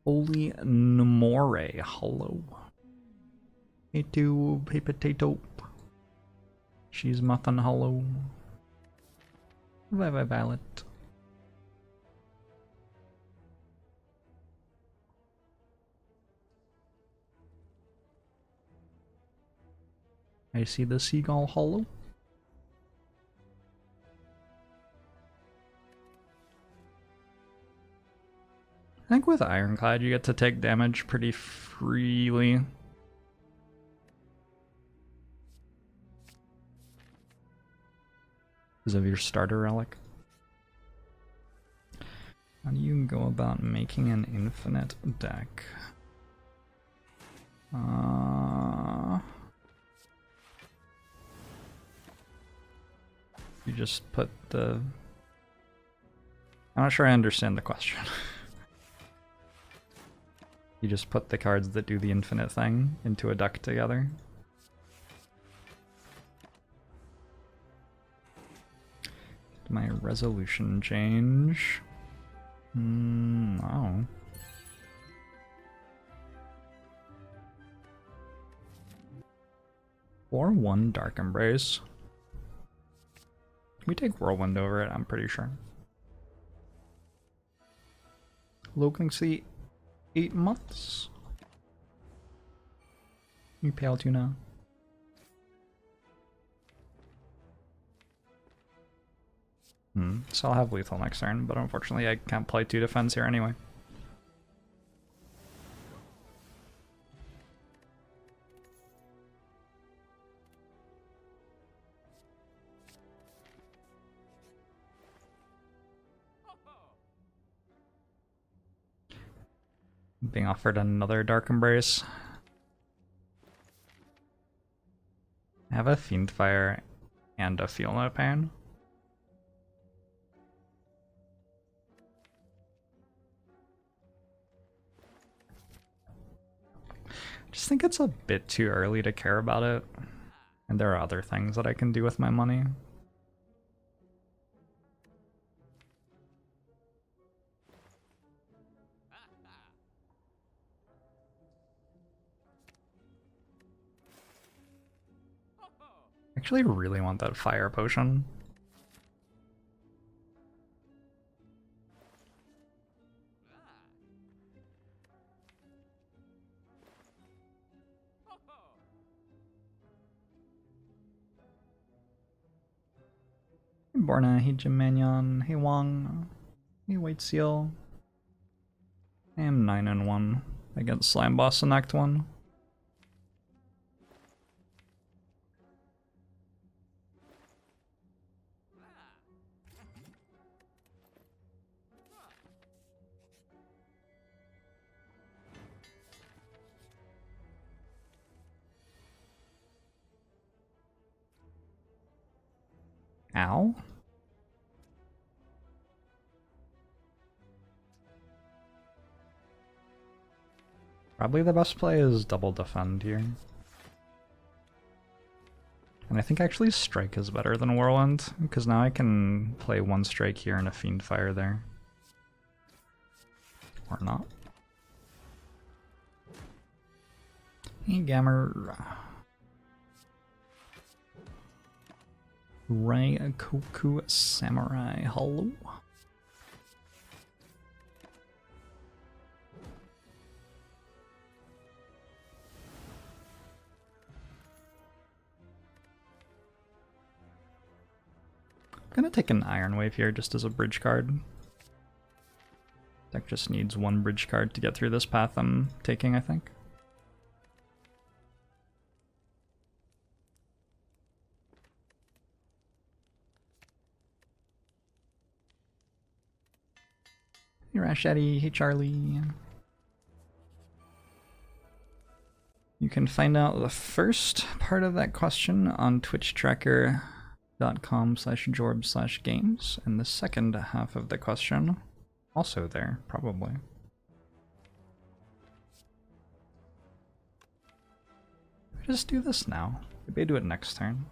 Holy Namore, hello. Hey tube, hey potato. She's muffin, hello. Bye Violet. I see the seagull, hello. I think with Ironclad you get to take damage pretty freely. Because of your starter relic. How do you go about making an infinite deck? You just put the... I'm not sure I understand the question. You just put the cards that do the infinite thing into a deck together. Did my resolution change? No. Or 1 Dark Embrace. We take Whirlwind over it, I'm pretty sure. Locacy 8 months. You pale tuna. So I'll have lethal next turn, but unfortunately I can't play 2 defense here anyway. Being offered another Dark Embrace. I have a Fiendfire and a Feel No Pain. I just think it's a bit too early to care about it. And there are other things that I can do with my money. I actually really want that fire potion. Hey Borna, hey Jim Magnon, hey Wong, hey White Seal. I am 9-1 against Slime Boss in Act 1. Ow. Probably the best play is double defend here. And I think actually Strike is better than Whirlwind, because now I can play 1 Strike here and a Fiendfire there. Or not. Hey Gammer. Raikoku Samurai, hello. I'm gonna take an Iron Wave here just as a bridge card. Deck just needs 1 bridge card to get through this path I'm taking, I think. Hey Rashetti, hey Charlie. You can find out the first part of that question on twitchtracker.com/jorbs/games, and the second half of the question also there, probably. Just do this now. Maybe do it next turn.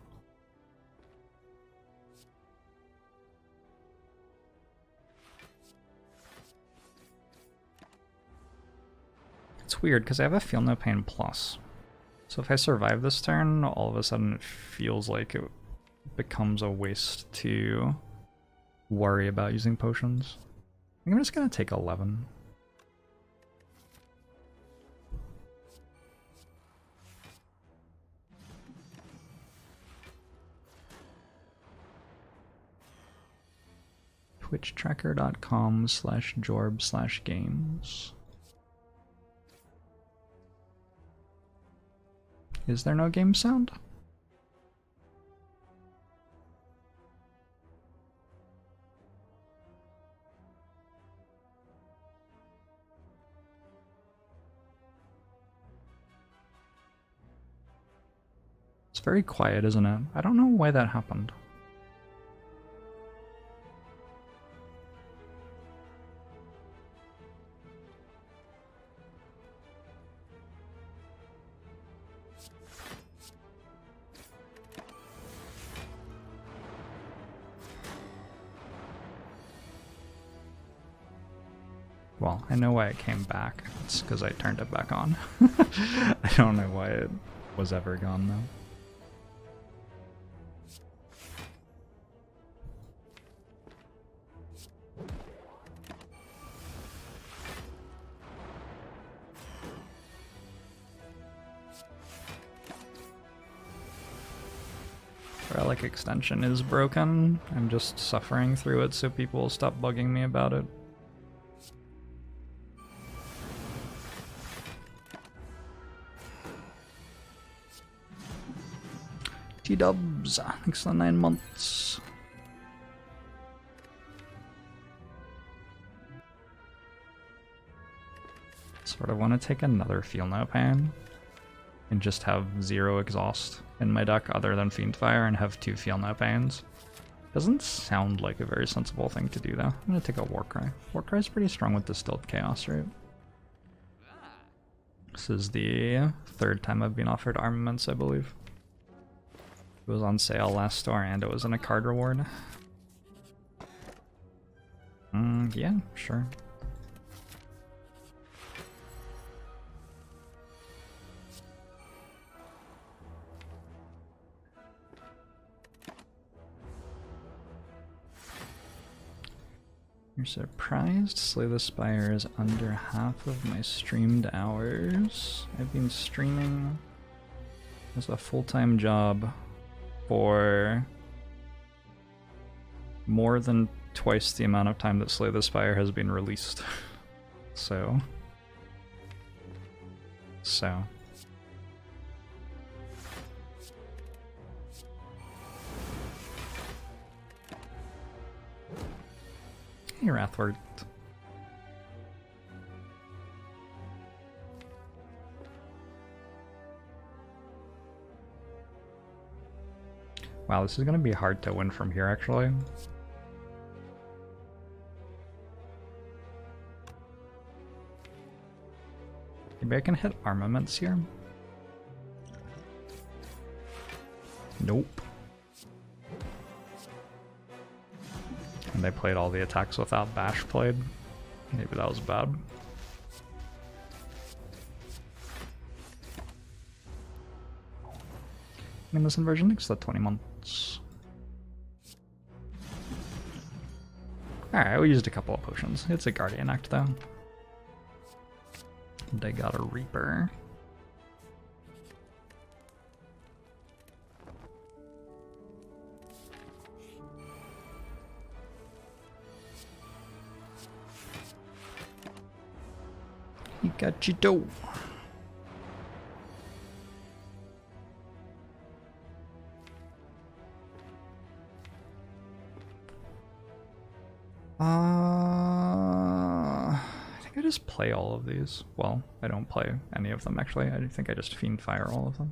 It's weird because I have a Feel No Pain plus. So if I survive this turn, all of a sudden it feels like it becomes a waste to worry about using potions. I think I'm just gonna take 11. twitchtracker.com/Jorbs/games. Is there no game sound? It's very quiet, isn't it? I don't know why that happened. Well, I know why it came back. It's because I turned it back on. I don't know why it was ever gone, though. Relic extension is broken. I'm just suffering through it so people will stop bugging me about it. T-dubs, thanks for the 9 months. Sort of want to take another Feel No Pain and just have 0 exhaust in my deck other than Fiendfire and have 2 Feel No Pains. Doesn't sound like a very sensible thing to do though. I'm gonna take a Warcry. Warcry's pretty strong with Distilled Chaos, right? This is the 3rd time I've been offered armaments, I believe. It was on sale last store and it was in a card reward. Yeah, sure. You're surprised? Slay the Spire is under half of my streamed hours. I've been streaming as a full-time job for more than twice the amount of time that Slay the Spire has been released. So. Hey, Wrathwort. Wow, this is gonna be hard to win from here, actually. Maybe I can hit armaments here? Nope. And they played all the attacks without Bash played. Maybe that was bad. In this inversion takes the 20 months. Alright, we used a couple of potions. It's a Guardian Act though. And I got a Reaper. Hikachito. I think I just play all of these. Well, I don't play any of them actually. I think I just Fiendfire all of them.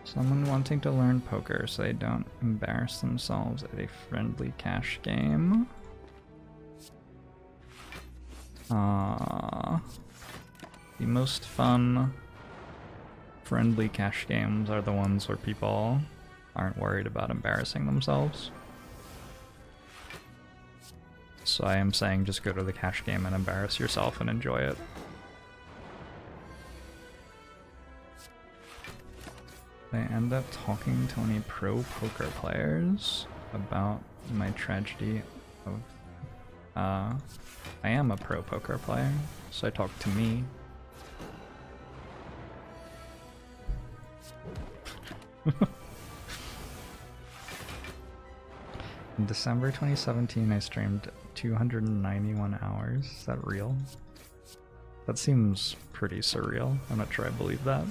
Someone wanting to learn poker so they don't embarrass themselves at a friendly cash game. The most fun friendly cash games are the ones where people aren't worried about embarrassing themselves. So I am saying just go to the cash game and embarrass yourself and enjoy it. I end up talking to any pro poker players about my tragedy of I am a pro poker player, so I talk to me. In December 2017, I streamed 291 hours. Is that real? That seems pretty surreal. I'm not sure I believe that.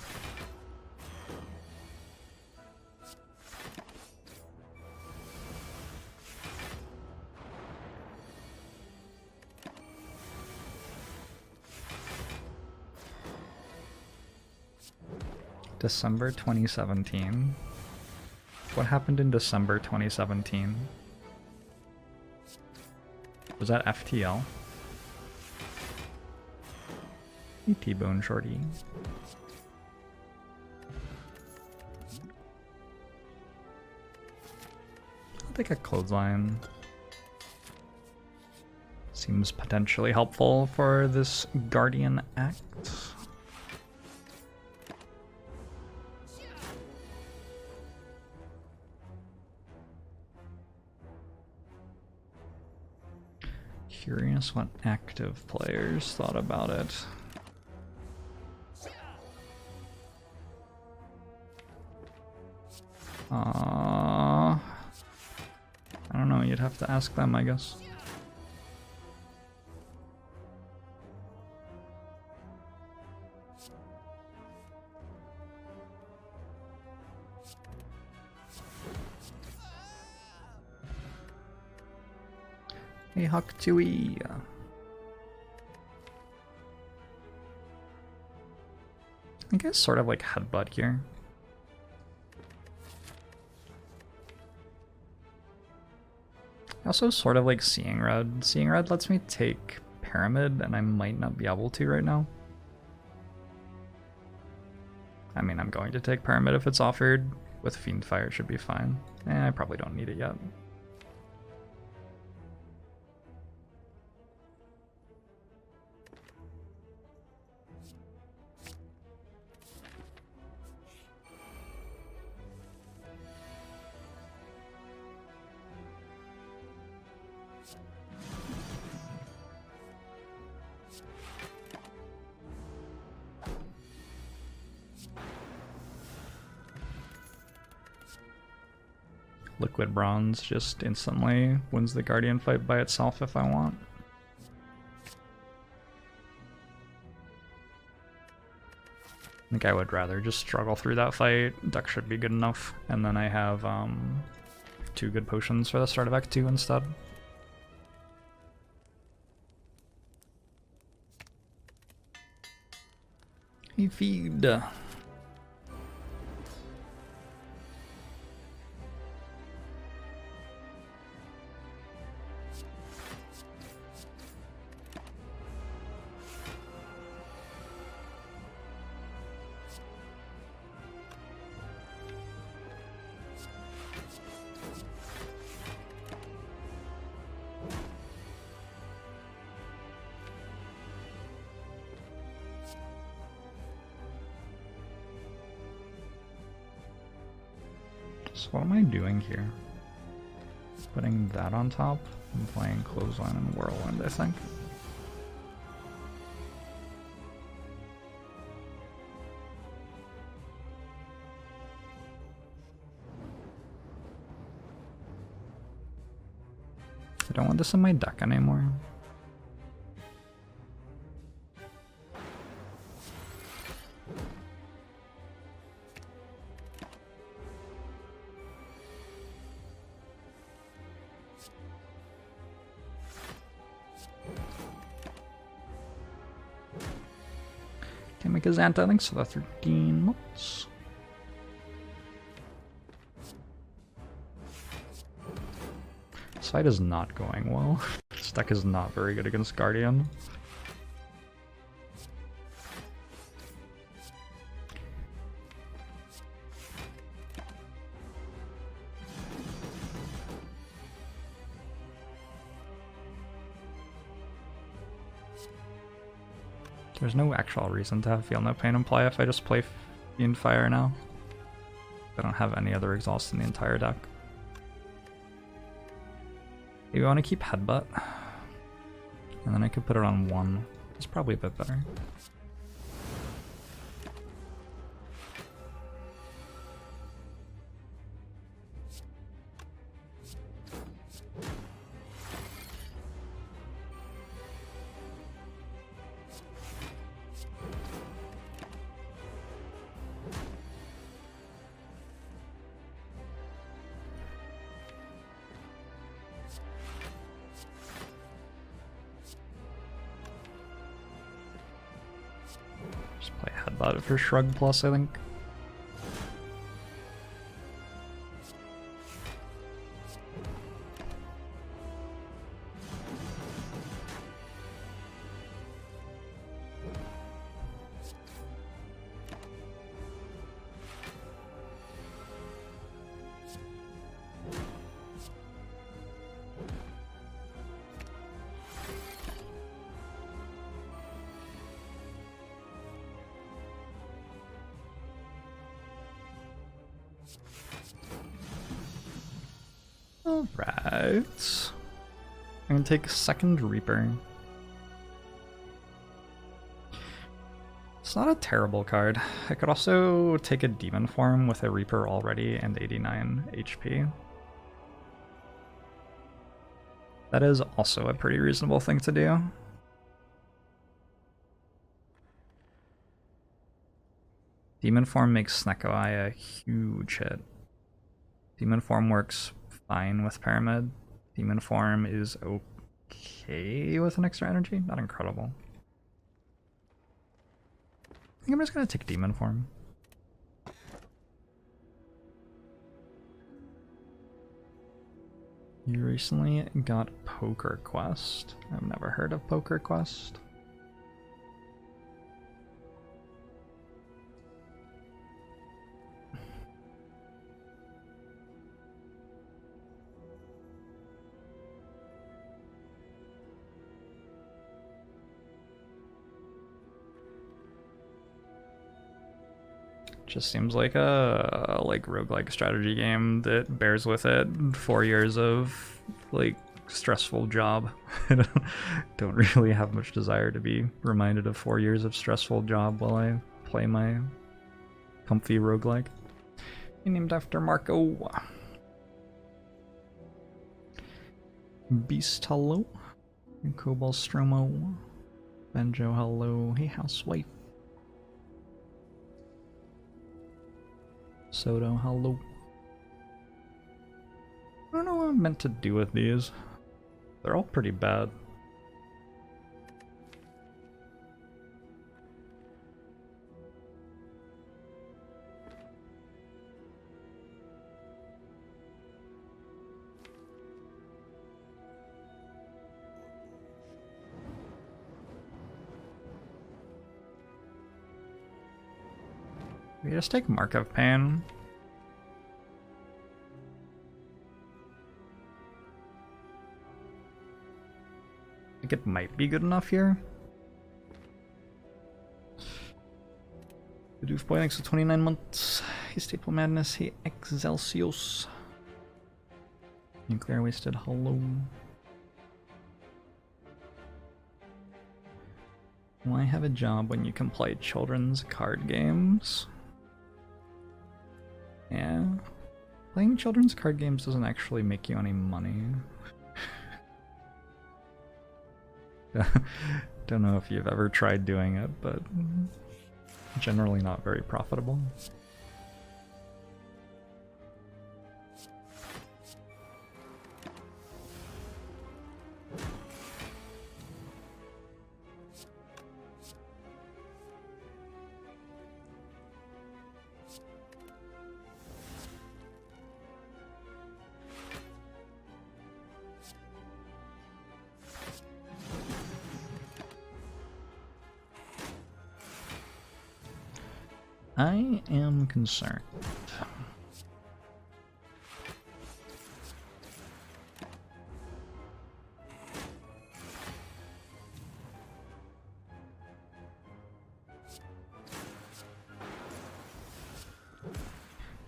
December 2017. What happened in December 2017? Was that FTL? T-bone shorty. I'll take a clothesline. Seems potentially helpful for this Guardian act. Curious what active players thought about it. I don't know, you'd have to ask them, I guess. Hey, Huck Chewy. I guess sort of like headbutt here. Also sort of like Seeing Red. Seeing Red lets me take Pyramid, and I might not be able to right now. I mean, I'm going to take Pyramid if it's offered. With Fiendfire, it should be fine. I probably don't need it yet. Liquid Bronze just instantly wins the Guardian fight by itself if I want. I think I would rather just struggle through that fight. Deck should be good enough. And then I have 2 good potions for the start of Act 2 instead. Hey, feed. So what am I doing here? Putting that on top and playing Clothesline and Whirlwind, I think. I don't want this in my deck anymore. Can make a Xanta, thanks for the 13 months. This fight is not going well. This deck is not very good against Guardian. There's no actual reason to have Feel No Pain in play if I just play Fiend Fire now. I don't have any other exhaust in the entire deck. Maybe I want to keep Headbutt. And then I could put it on 1. It's probably a bit better. Play Headbutt for Shrug Plus, I think. Alright. I'm gonna take Second Reaper. It's not a terrible card. I could also take a Demon Form with a Reaper already and 89 HP. That is also a pretty reasonable thing to do. Demon Form makes Snecko Eye a huge hit. Demon Form works fine with Pyramid. Demon Form is okay with an extra energy. Not incredible. I think I'm just gonna take Demon Form. You recently got Poker Quest. I've never heard of Poker Quest. Just seems like a roguelike strategy game that bears with it 4 years of like stressful job. I don't really have much desire to be reminded of 4 years of stressful job while I play my comfy roguelike. Named after Marco. Beast, hello. Cobalt Stromo. Benjo, hello. Hey, housewife. Soto, hello. I don't know what I'm meant to do with these. They're all pretty bad. We just take Mark of Pain. I think it might be good enough here. Bidoof Boy, thanks for 29 months. Hey, Staple Madness. Hey, Excelsios. Nuclear Wasted, hello. Why have a job when you can play children's card games? Yeah. Playing children's card games doesn't actually make you any money. Don't know if you've ever tried doing it, but generally not very profitable. I am concerned.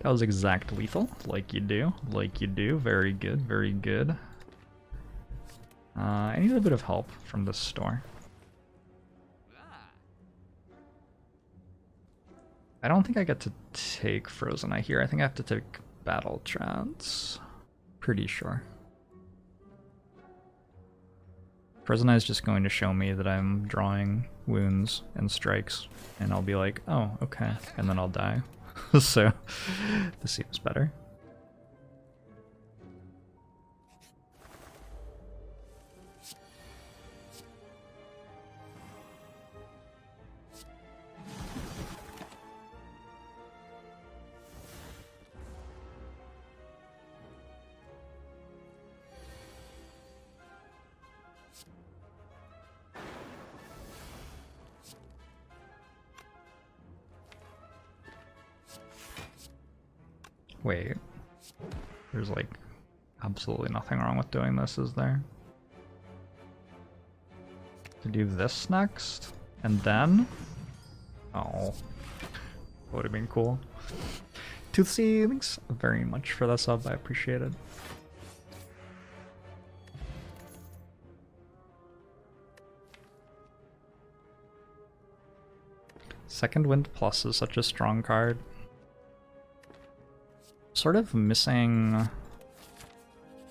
That was exact lethal, like you do, like you do. Very good, very good. I need a bit of help from this store. I don't think I get to take Frozen Eye here. I think I have to take Battle Trance. Pretty sure. Frozen Eye is just going to show me that I'm drawing wounds and strikes, and I'll be like, oh, okay, and then I'll die. So, this seems better. Wait, there's like absolutely nothing wrong with doing this, is there? To do this next? And then? Oh, would have been cool. Toothsy, thanks very much for that sub, I appreciate it. Second Wind Plus is such a strong card. Sort of missing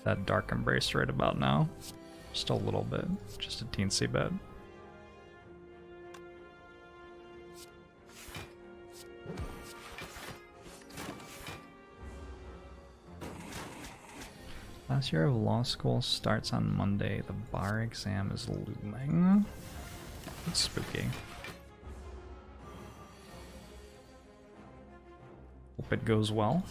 that Dark Embrace right about now. Just a little bit. Just a teensy bit. Last year of law school starts on Monday. The bar exam is looming. It's spooky. Hope it goes well.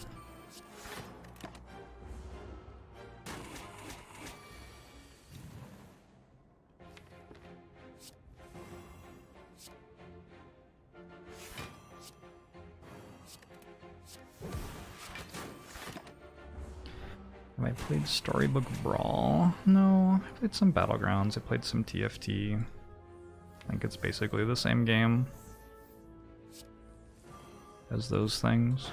Have I played Storybook Brawl? No, I played some Battlegrounds, I played some TFT. I think it's basically the same game as those things.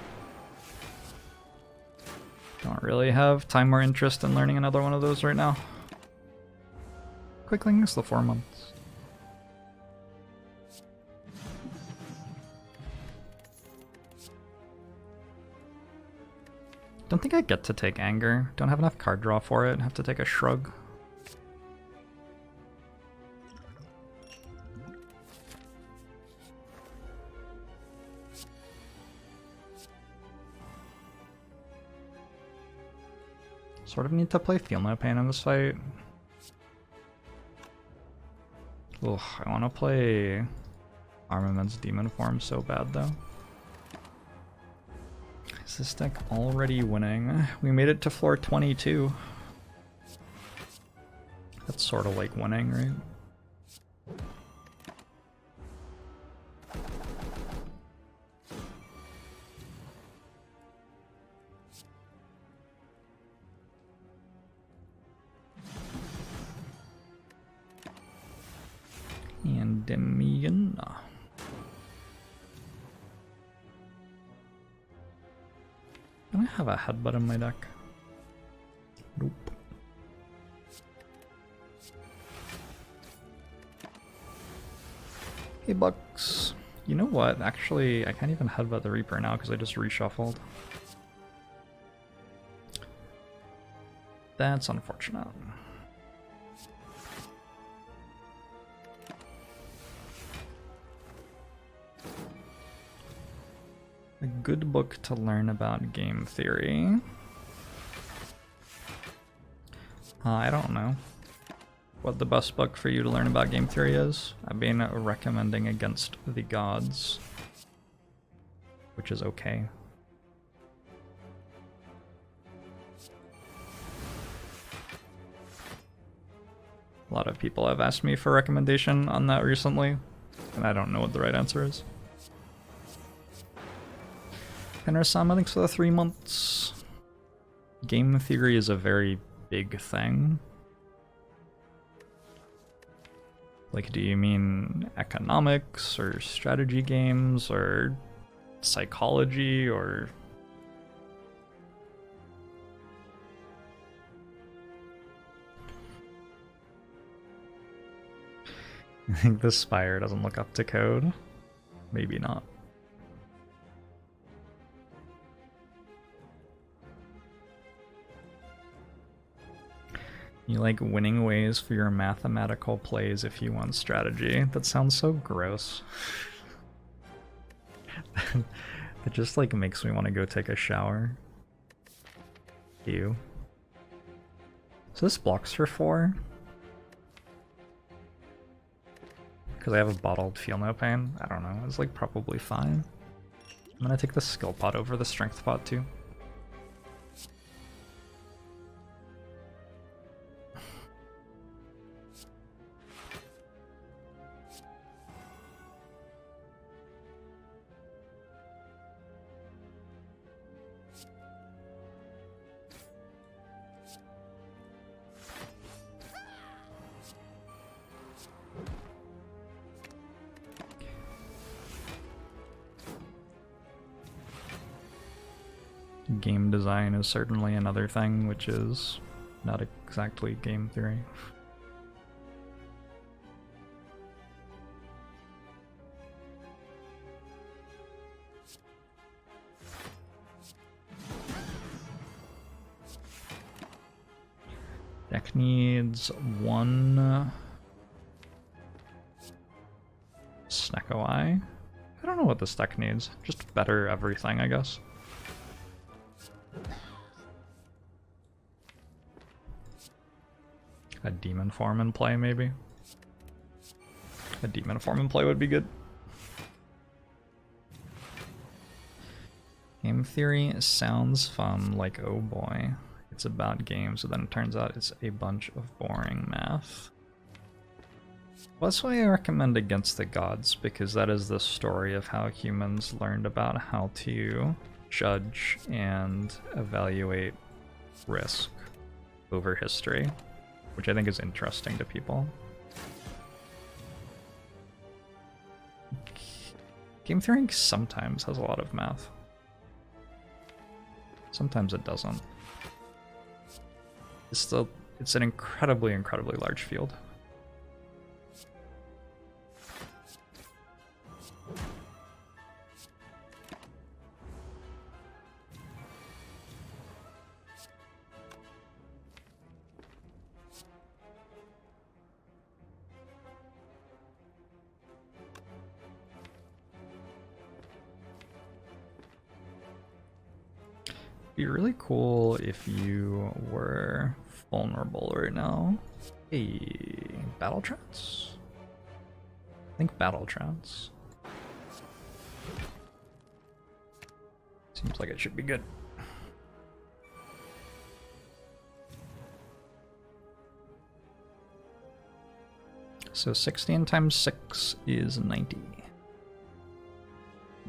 Don't really have time or interest in learning another one of those right now. Quickling is the 4 months. Don't think I get to take Anger. Don't have enough card draw for it. Have to take a Shrug. Sort of need to play Feel No Pain in this fight. Ugh, I want to play Armament's Demon Form so bad though. Is this deck already winning? We made it to floor 22. That's sort of like winning, right? And Demiana. Don't I have a headbutt in my deck? Nope. Hey Bucks. You know what? Actually, I can't even headbutt the Reaper now because I just reshuffled. That's unfortunate. A good book to learn about game theory. I don't know what the best book for you to learn about game theory is. I've been recommending Against the Gods, which is okay. A lot of people have asked me for recommendation on that recently, and I don't know what the right answer is. Sama, thanks for the 3 months. Game theory is a very big thing. Like, do you mean economics or strategy games or psychology or I think the Spire doesn't look up to code. Maybe not. You like winning ways for your mathematical plays if you want strategy. That sounds so gross. It just like makes me want to go take a shower. Ew. So this blocks for 4. Because I have a bottled Feel No Pain. I don't know, it's like probably fine. I'm gonna take the skill pot over the strength pot too. Game design is certainly another thing, which is not exactly game theory. Deck needs 1 Snecko Eye. I don't know what this deck needs. Just better everything, I guess. A demon form in play, maybe? A demon form in play would be good. Game theory sounds fun, like oh boy, it's about games, but then it turns out it's a bunch of boring math. Well, that's why I recommend Against the Gods, because that is the story of how humans learned about how to judge and evaluate risk over history, which I think is interesting to people. Game theory sometimes has a lot of math. Sometimes it doesn't. It's an incredibly large field. Be really cool if you were vulnerable right now. Hey, battle trance? I think battle trance. Seems like it should be good. So 16 times 6 is 90.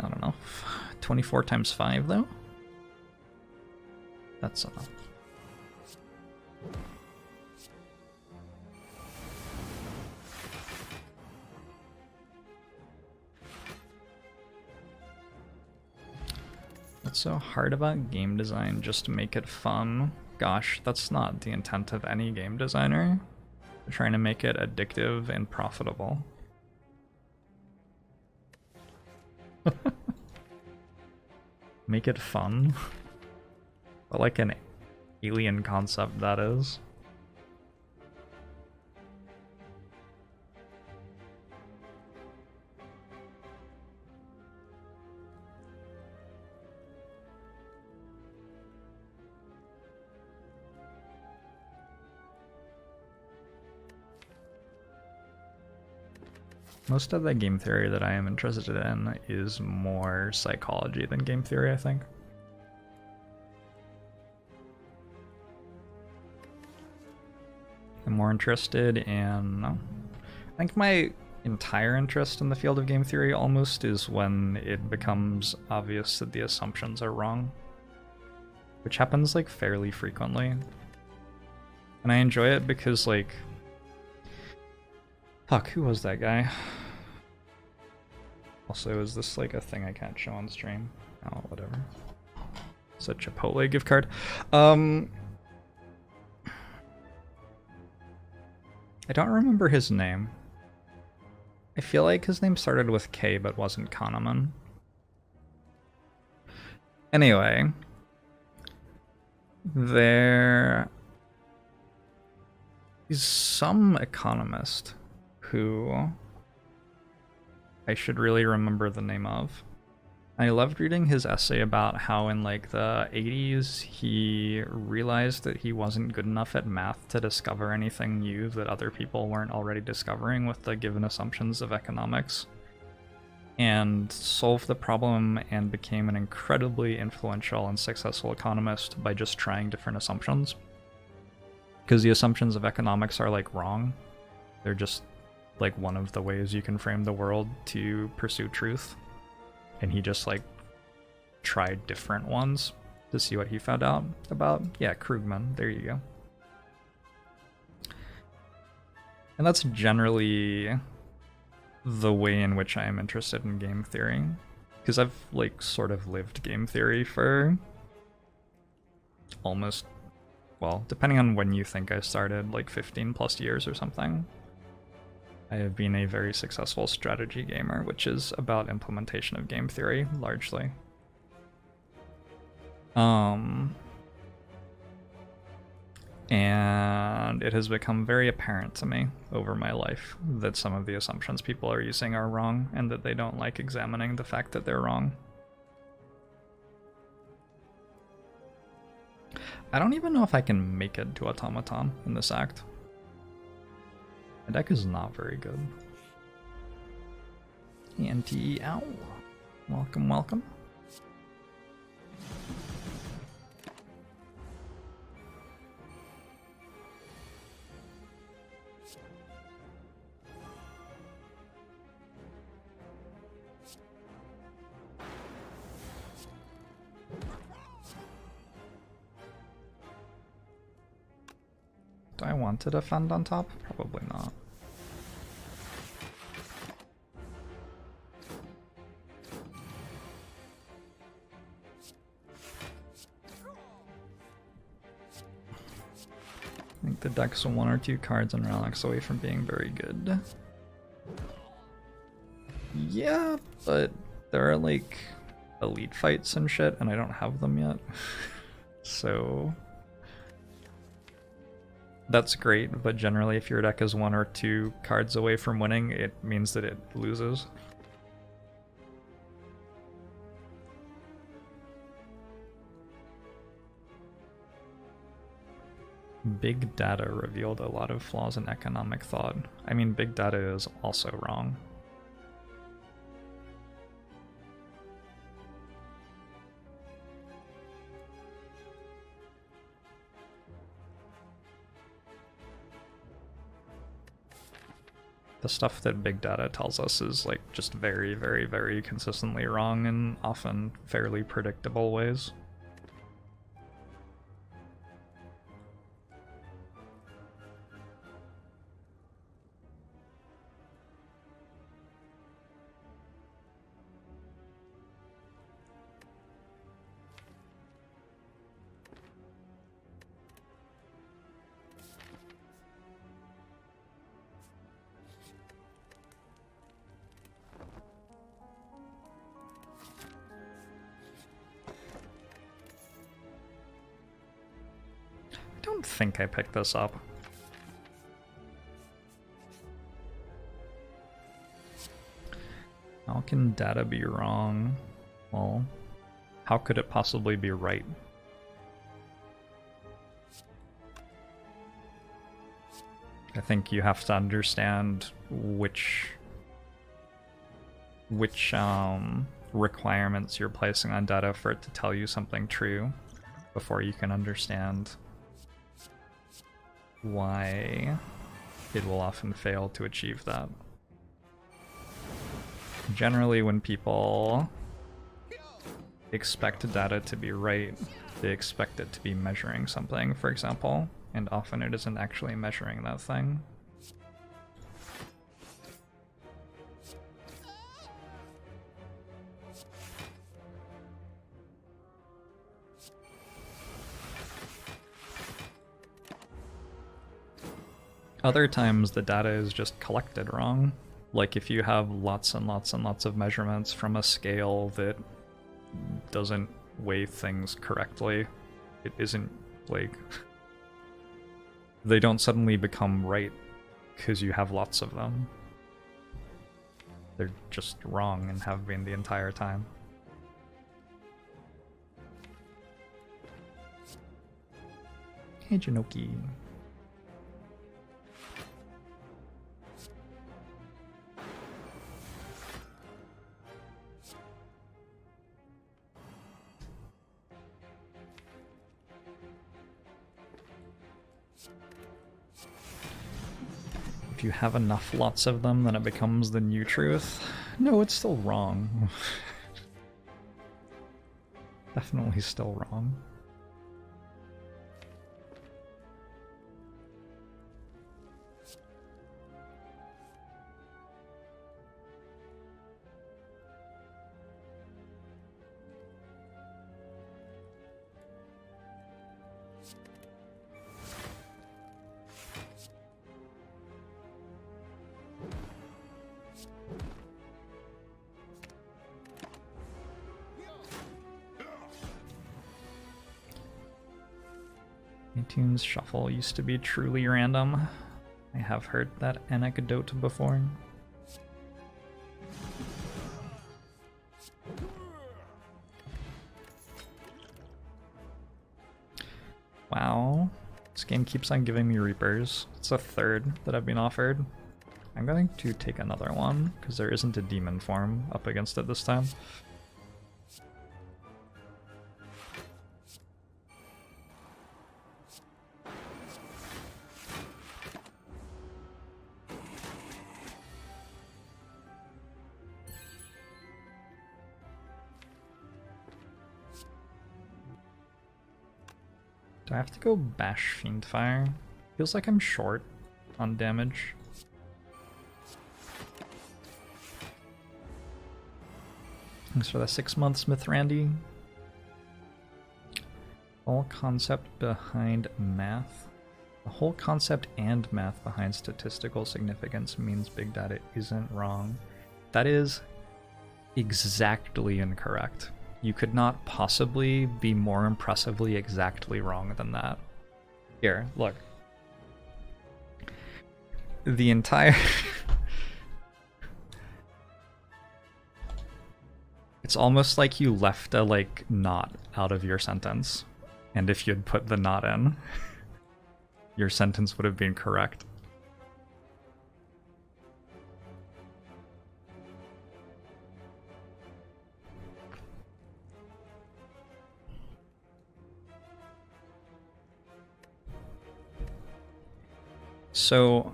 I don't know. 24 times 5 though? That's enough. What's so hard about game design? Just to make it fun? Gosh, that's not the intent of any game designer. They're trying to make it addictive and profitable. Make it fun? But like an alien concept, that is. Most of the game theory that I am interested in is more psychology than game theory, I think. I'm more interested in... I think my entire interest in the field of game theory almost is when it becomes obvious that the assumptions are wrong. Which happens like fairly frequently. And I enjoy it because like... Fuck, who was that guy? Also, is this like a thing I can't show on stream? Oh, whatever. It's a Chipotle gift card. I don't remember his name. I feel like his name started with K but wasn't Kahneman. Anyway, there is some economist who I should really remember the name of. I loved reading his essay about how in like the 80s he realized that he wasn't good enough at math to discover anything new that other people weren't already discovering with the given assumptions of economics, and solved the problem and became an incredibly influential and successful economist by just trying different assumptions. Because the assumptions of economics are like wrong. They're just like one of the ways you can frame the world to pursue truth. And he just like tried different ones to see what he found out about. Yeah, Krugman, there you go. And that's generally the way in which I am interested in game theory. Because I've like sort of lived game theory for almost, well, depending on when you think I started, like 15 plus years or something. I have been a very successful strategy gamer, which is about implementation of game theory, largely. And it has become very apparent to me over my life that some of the assumptions people are using are wrong, and that they don't like examining the fact that they're wrong. I don't even know if I can make it to Automaton in this act. My deck is not very good. Ow. Welcome, welcome. Do I want to defend on top? Probably not. I think the deck's 1 or 2 cards and relics away from being very good. Yeah, but there are like elite fights and shit, and I don't have them yet. So that's great, but generally if your deck is 1 or 2 cards away from winning, it means that it loses. Big data revealed a lot of flaws in economic thought. I mean, big data is also wrong. The stuff that big data tells us is like just very, very, very consistently wrong in often fairly predictable ways. I don't think I picked this up. How can data be wrong? Well, how could it possibly be right? I think you have to understand which requirements you're placing on data for it to tell you something true before you can understand why it will often fail to achieve that. Generally, when people expect data to be right, they expect it to be measuring something, for example, and often it isn't actually measuring that thing. Other times the data is just collected wrong. Like if you have lots and lots and lots of measurements from a scale that doesn't weigh things correctly, it isn't like they don't suddenly become right because you have lots of them. They're just wrong and have been the entire time. Hey, Janoki. If you have enough lots of them, then it becomes the new truth. No, it's still wrong. Definitely still wrong. iTunes Shuffle used to be truly random. I have heard that anecdote before. Wow. This game keeps on giving me Reapers. It's a third that I've been offered. I'm going to take another one, because there isn't a demon form up against it this time. Do I have to go bash Fiendfire? Feels like I'm short on damage. Thanks for the 6 months, Smith Randy. Whole concept behind math. The whole concept and math behind statistical significance means big data isn't wrong. That is exactly incorrect. You could not possibly be more impressively exactly wrong than that. Here, look. The entire... It's almost like you left a, like, knot out of your sentence. And if you'd put the knot in, your sentence would have been correct. So...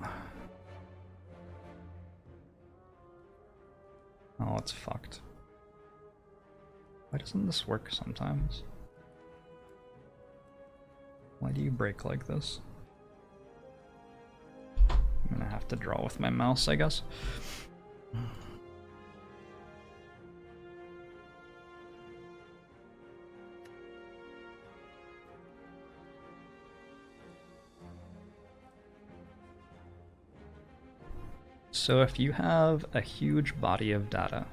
Oh, it's fucked. Why doesn't this work sometimes? Why do you break like this? I'm gonna have to draw with my mouse, I guess. So if you have a huge body of data,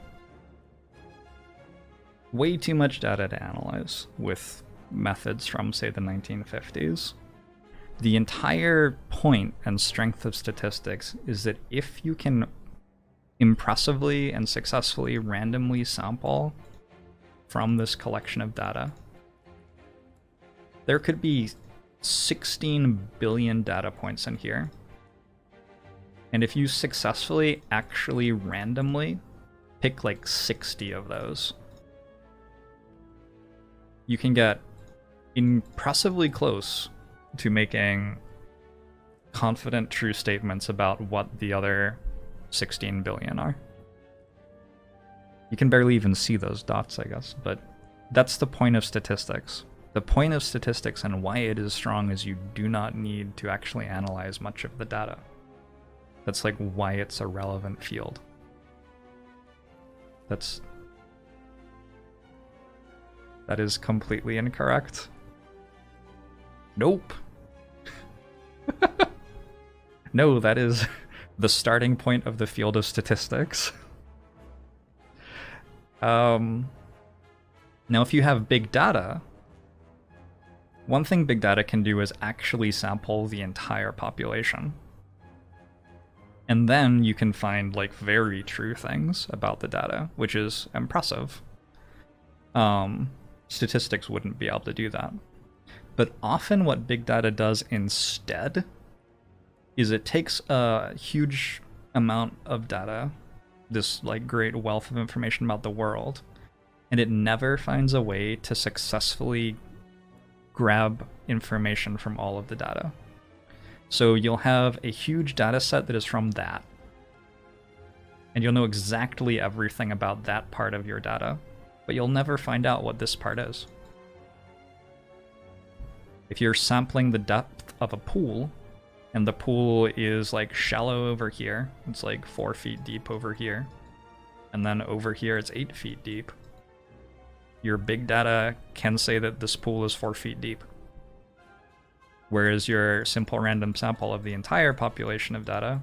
way too much data to analyze with methods from, say, the 1950s, the entire point and strength of statistics is that if you can impressively and successfully randomly sample from this collection of data, there could be 16 billion data points in here. And if you successfully actually randomly pick like 60 of those, you can get impressively close to making confident true statements about what the other 16 billion are. You can barely even see those dots, I guess, but that's the point of statistics. The point of statistics and why it is strong is you do not need to actually analyze much of the data. That's like why it's a relevant field. That is completely incorrect. Nope. No, that is the starting point of the field of statistics. Now, if you have big data, one thing big data can do is actually sample the entire population. And then you can find like very true things about the data, which is impressive. Statistics wouldn't be able to do that. But often what big data does instead is it takes a huge amount of data, this like great wealth of information about the world, and it never finds a way to successfully grab information from all of the data. So you'll have a huge data set that is from that, and you'll know exactly everything about that part of your data, but you'll never find out what this part is. If you're sampling the depth of a pool, and the pool is like shallow over here, it's like 4 feet deep over here, and then over here it's 8 feet deep, your big data can say that this pool is 4 feet deep. Whereas your simple random sample of the entire population of data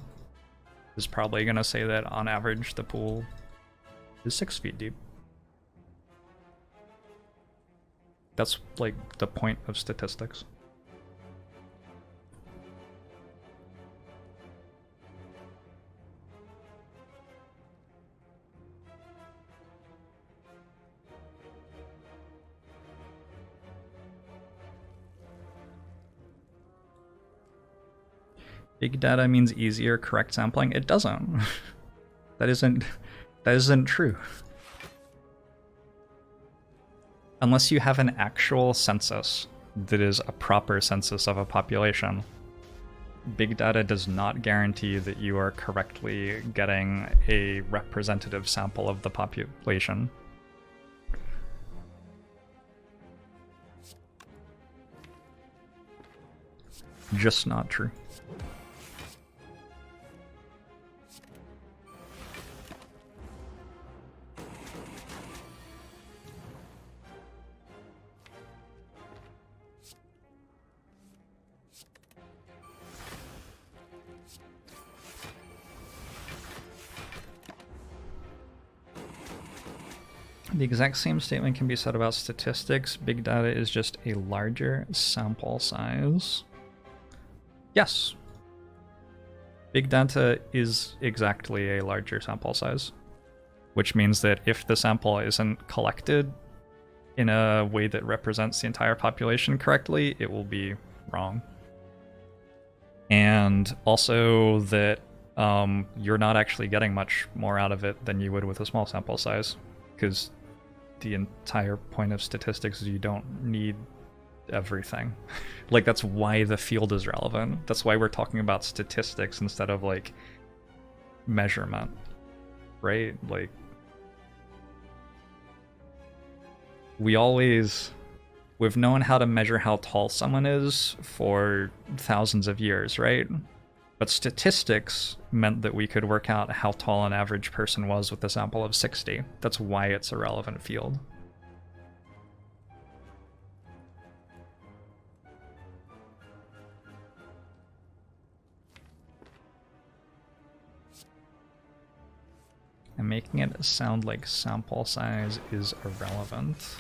is probably going to say that on average the pool is 6 feet deep. That's like the point of statistics. Big data means easier correct sampling. It doesn't. That isn't true. Unless you have an actual census that is a proper census of a population, big data does not guarantee that you are correctly getting a representative sample of the population. Just not true. The exact same statement can be said about statistics. Big data is just a larger sample size. Yes. Big data is exactly a larger sample size, which means that if the sample isn't collected in a way that represents the entire population correctly, it will be wrong. And also that you're not actually getting much more out of it than you would with a small sample size, because the entire point of statistics is you don't need everything. Like, that's why the field is relevant. That's why we're talking about statistics instead of like measurement, right? Like, we've known how to measure how tall someone is for thousands of years, right? But statistics meant that we could work out how tall an average person was with a sample of 60. That's why it's a relevant field. And making it sound like sample size is irrelevant.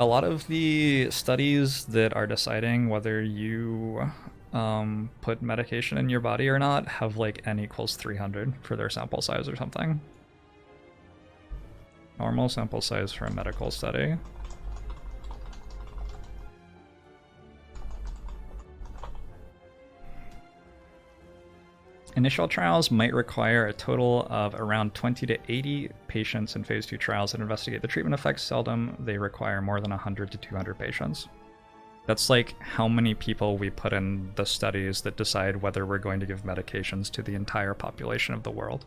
A lot of the studies that are deciding whether you put medication in your body or not have like n equals 300 for their sample size or something. Normal sample size for a medical study. Initial trials might require a total of around 20 to 80 patients in phase 2 trials that investigate the treatment effects. Seldom they require more than 100 to 200 patients. That's like how many people we put in the studies that decide whether we're going to give medications to the entire population of the world.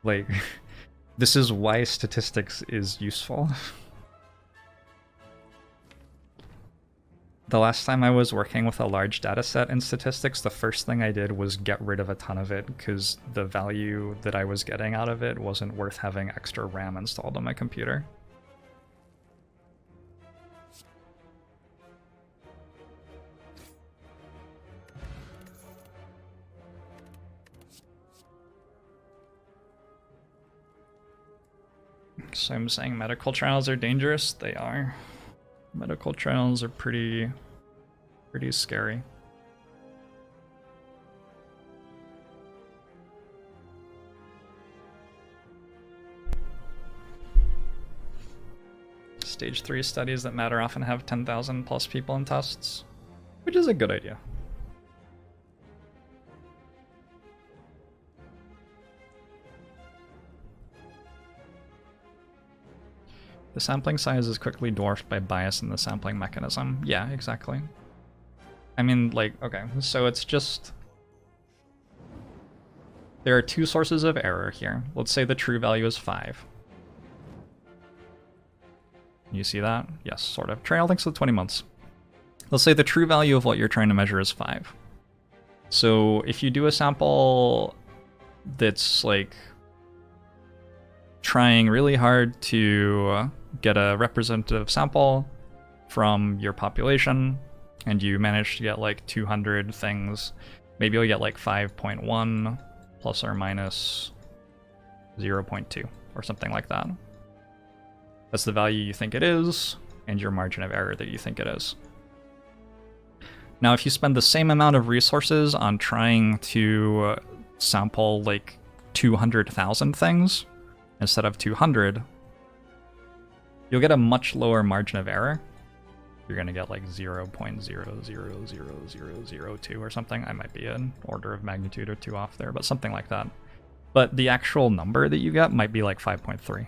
Like, this is why statistics is useful. The last time I was working with a large data set in statistics, the first thing I did was get rid of a ton of it because the value that I was getting out of it wasn't worth having extra RAM installed on my computer. So I'm saying medical trials are dangerous? They are. Medical trials are pretty scary. Stage 3 studies that matter often have 10,000 plus people in tests, which is a good idea. The sampling size is quickly dwarfed by bias in the sampling mechanism. Yeah, exactly. I mean, like, okay, so it's just... There are two sources of error here. Let's say the true value is 5. You see that? Yes, sort of. Trail, thanks for the 20 months. Let's say the true value of what you're trying to measure is 5. So if you do a sample that's like trying really hard to get a representative sample from your population, and you manage to get like 200 things, maybe you'll get like 5.1 plus or minus 0.2 or something like that. That's the value you think it is, and your margin of error that you think it is. Now, if you spend the same amount of resources on trying to sample like 200,000 things instead of 200, you'll get a much lower margin of error. You're going to get like 0.000002 or something. I might be an order of magnitude or 2 off there, but something like that. But the actual number that you get might be like 5.3.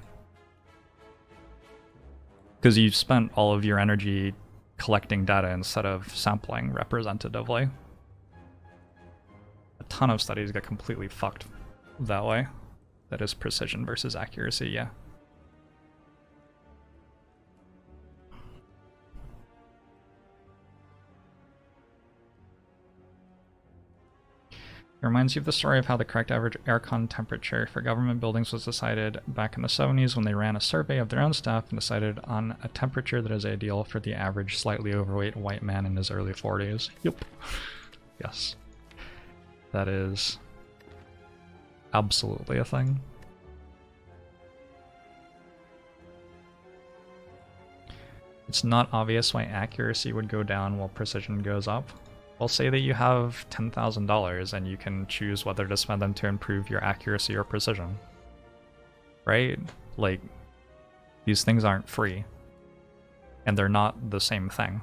Because you spent all of your energy collecting data instead of sampling representatively. A ton of studies get completely fucked that way. That is precision versus accuracy, yeah. It reminds you of the story of how the correct average aircon temperature for government buildings was decided back in the 70s when they ran a survey of their own staff and decided on a temperature that is ideal for the average slightly overweight white man in his early 40s. Yep. Yes. That is absolutely a thing. It's not obvious why accuracy would go down while precision goes up. Well, say that you have $10,000 and you can choose whether to spend them to improve your accuracy or precision. Right? Like, these things aren't free. And they're not the same thing.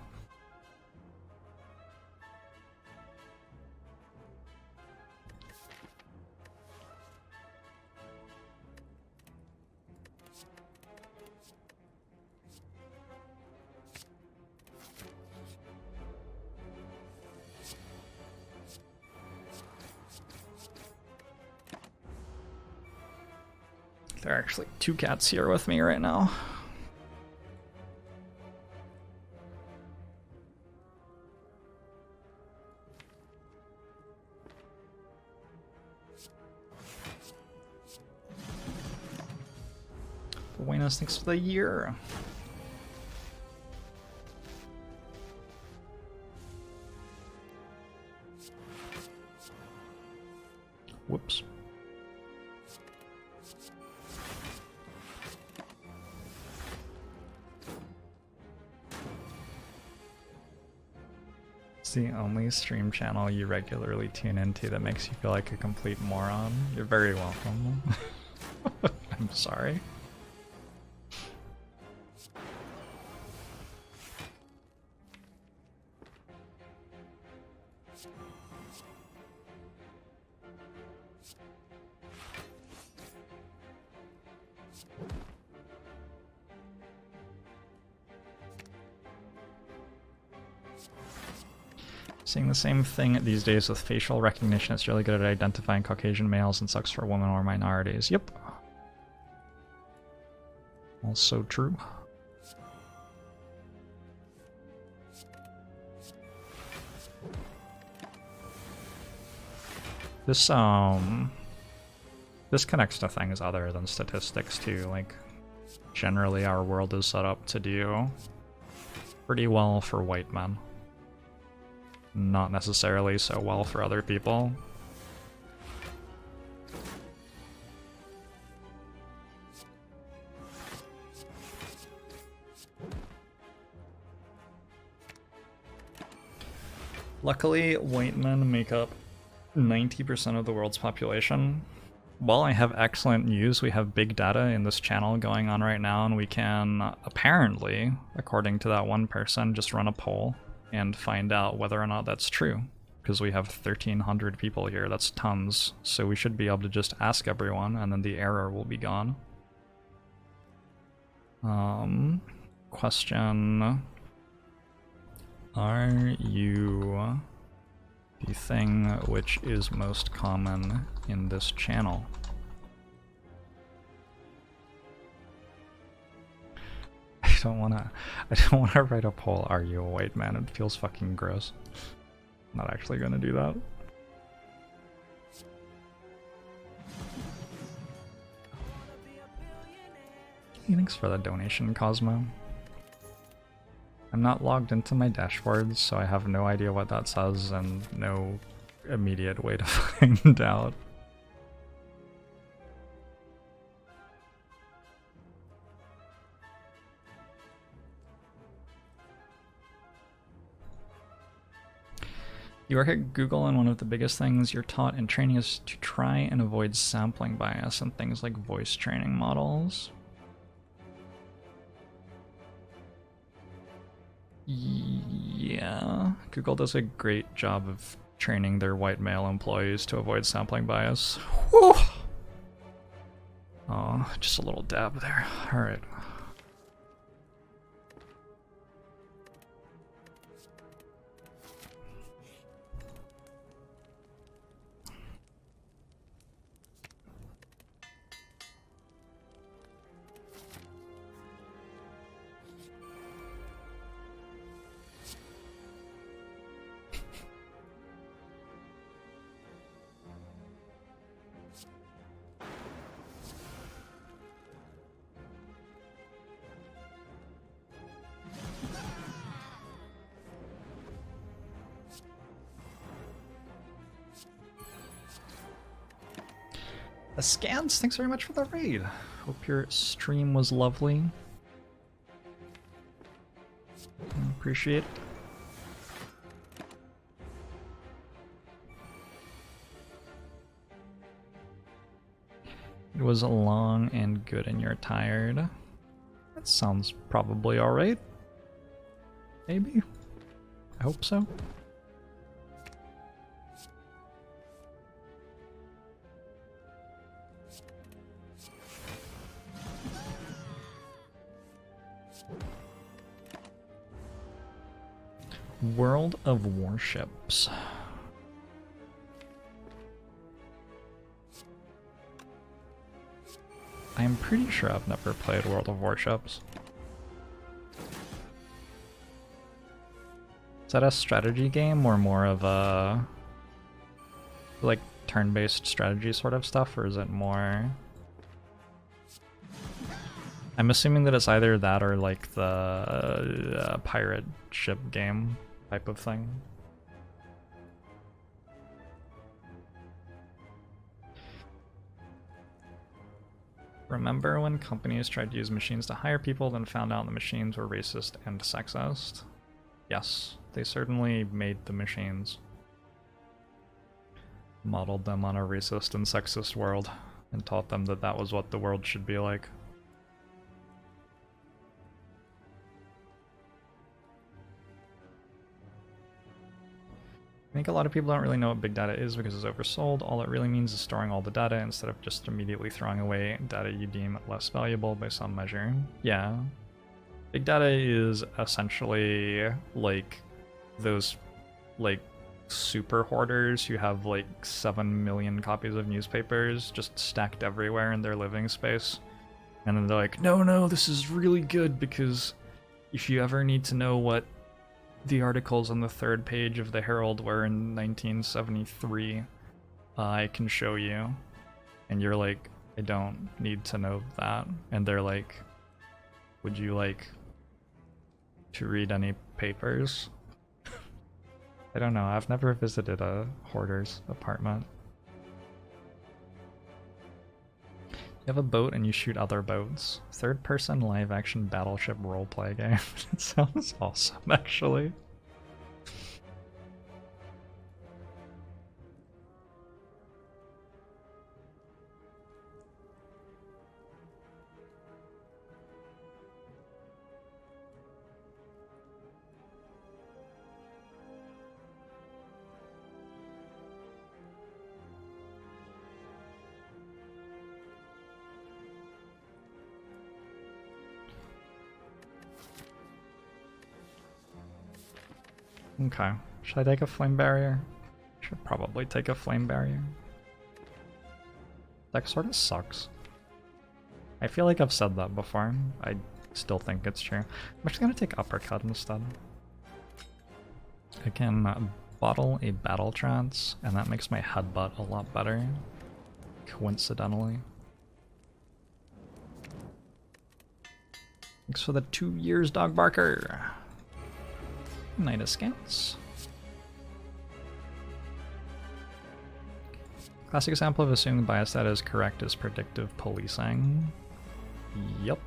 There are actually 2 cats here with me right now. Buenos, thanks for the year. Whoops. It's the only stream channel you regularly tune into that makes you feel like a complete moron. You're very welcome. I'm sorry. Seeing the same thing these days with facial recognition. It's really good at identifying Caucasian males and sucks for women or minorities. Yep. Also true. This connects to things other than statistics too. Like, generally our world is set up to do pretty well for white men. Not necessarily so well for other people. Luckily, white men make up 90% of the world's population. While I have excellent news, we have big data in this channel going on right now, and we can apparently, according to that one person, just run a poll and find out whether or not that's true. Because we have 1,300 people here, that's tons, so we should be able to just ask everyone and then the error will be gone. Question. Are you the thing which is most common in this channel? I don't wanna write a poll, are you a white man? It feels fucking gross. I'm not actually gonna do that. Thanks for the donation, Cosmo. I'm not logged into my dashboards, so I have no idea what that says and no immediate way to find out. You work at Google, and one of the biggest things you're taught in training is to try and avoid sampling bias and things like voice training models. Yeah, Google does a great job of training their white male employees to avoid sampling bias. Whew. Oh, just a little dab there. All right. The Scans, thanks very much for the raid. Hope your stream was lovely. Appreciate it. It was long and good and you're tired. That sounds probably alright. Maybe? I hope so. World of Warships. I'm pretty sure I've never played World of Warships. Is that a strategy game or more of a like turn-based strategy sort of stuff, or is it more? I'm assuming that it's either that or like the pirate ship game type of thing. Remember when companies tried to use machines to hire people, then found out the machines were racist and sexist? Yes, they certainly made the machines. Modeled them on a racist and sexist world, and taught them that that was what the world should be like. I think a lot of people don't really know what big data is because it's oversold. All it really means is storing all the data instead of just immediately throwing away data you deem less valuable by some measure. Yeah. Big data is essentially like those like super hoarders who have like 7 million copies of newspapers just stacked everywhere in their living space. And then they're like, no, this is really good because if you ever need to know what the articles on the 3rd page of the Herald were in 1973, I can show you. And you're like, I don't need to know that. And they're like, would you like to read any papers? I don't know, I've never visited a hoarder's apartment. You have a boat and you shoot other boats. 3rd-person live-action battleship roleplay game. It sounds awesome, actually. Okay. Should I take a flame barrier? Should probably take a flame barrier. That sort of sucks. I feel like I've said that before. I still think it's true. I'm just gonna take uppercut instead. I can bottle a battle trance, and that makes my headbutt a lot better. Coincidentally. Thanks for the 2 years, Dog Barker. Night of Scouts. Classic example of assuming bias data is correct is predictive policing. Yup.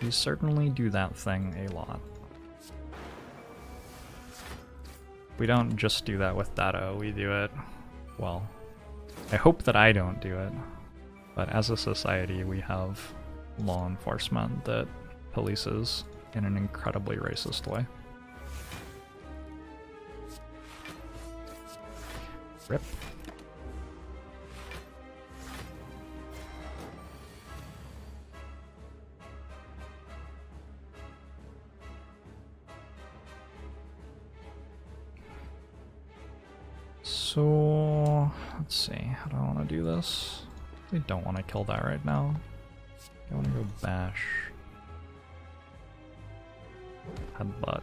We certainly do that thing a lot. We don't just do that with data, we do it, well, I hope that I don't do it, but as a society we have law enforcement that polices in an incredibly racist way. Rip. So, let's see, how do I want to do this? I don't want to kill that right now. I want to go bash. Headbutt.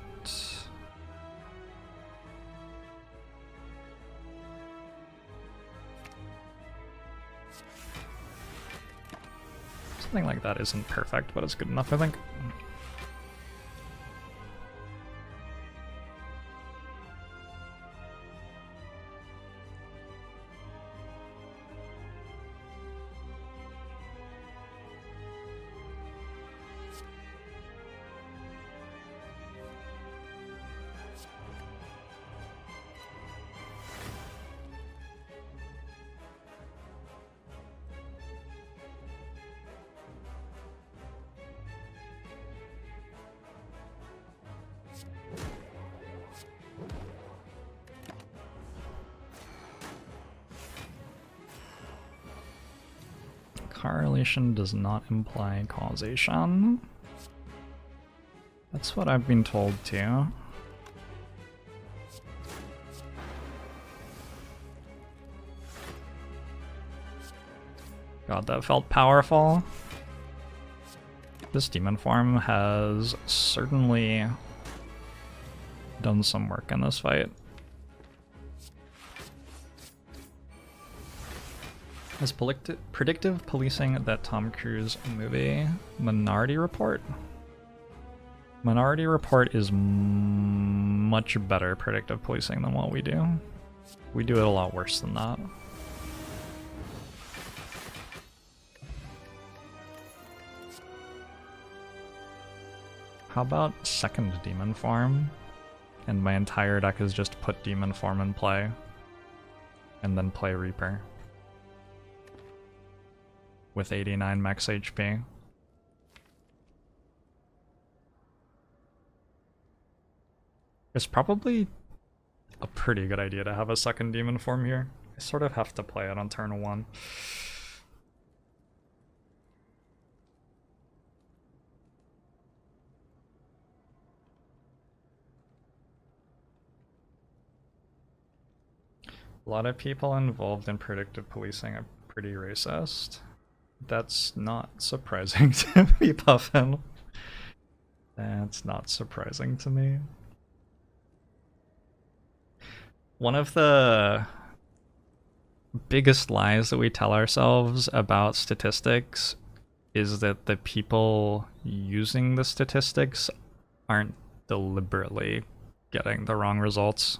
Something like that isn't perfect, but it's good enough, I think. Correlation does not imply causation. That's what I've been told too. God, that felt powerful. This demon form has certainly done some work in this fight. Is predictive policing that Tom Cruise movie Minority Report? Minority Report is much better predictive policing than what we do. We do it a lot worse than that. How about second demon form? And my entire deck is just put demon form in play. And then play Reaper. With 89 max HP. It's probably a pretty good idea to have a second demon form here. I sort of have to play it on turn 1. A lot of people involved in predictive policing are pretty racist. That's not surprising to me, Puffin. That's not surprising to me. One of the biggest lies that we tell ourselves about statistics is that the people using the statistics aren't deliberately getting the wrong results.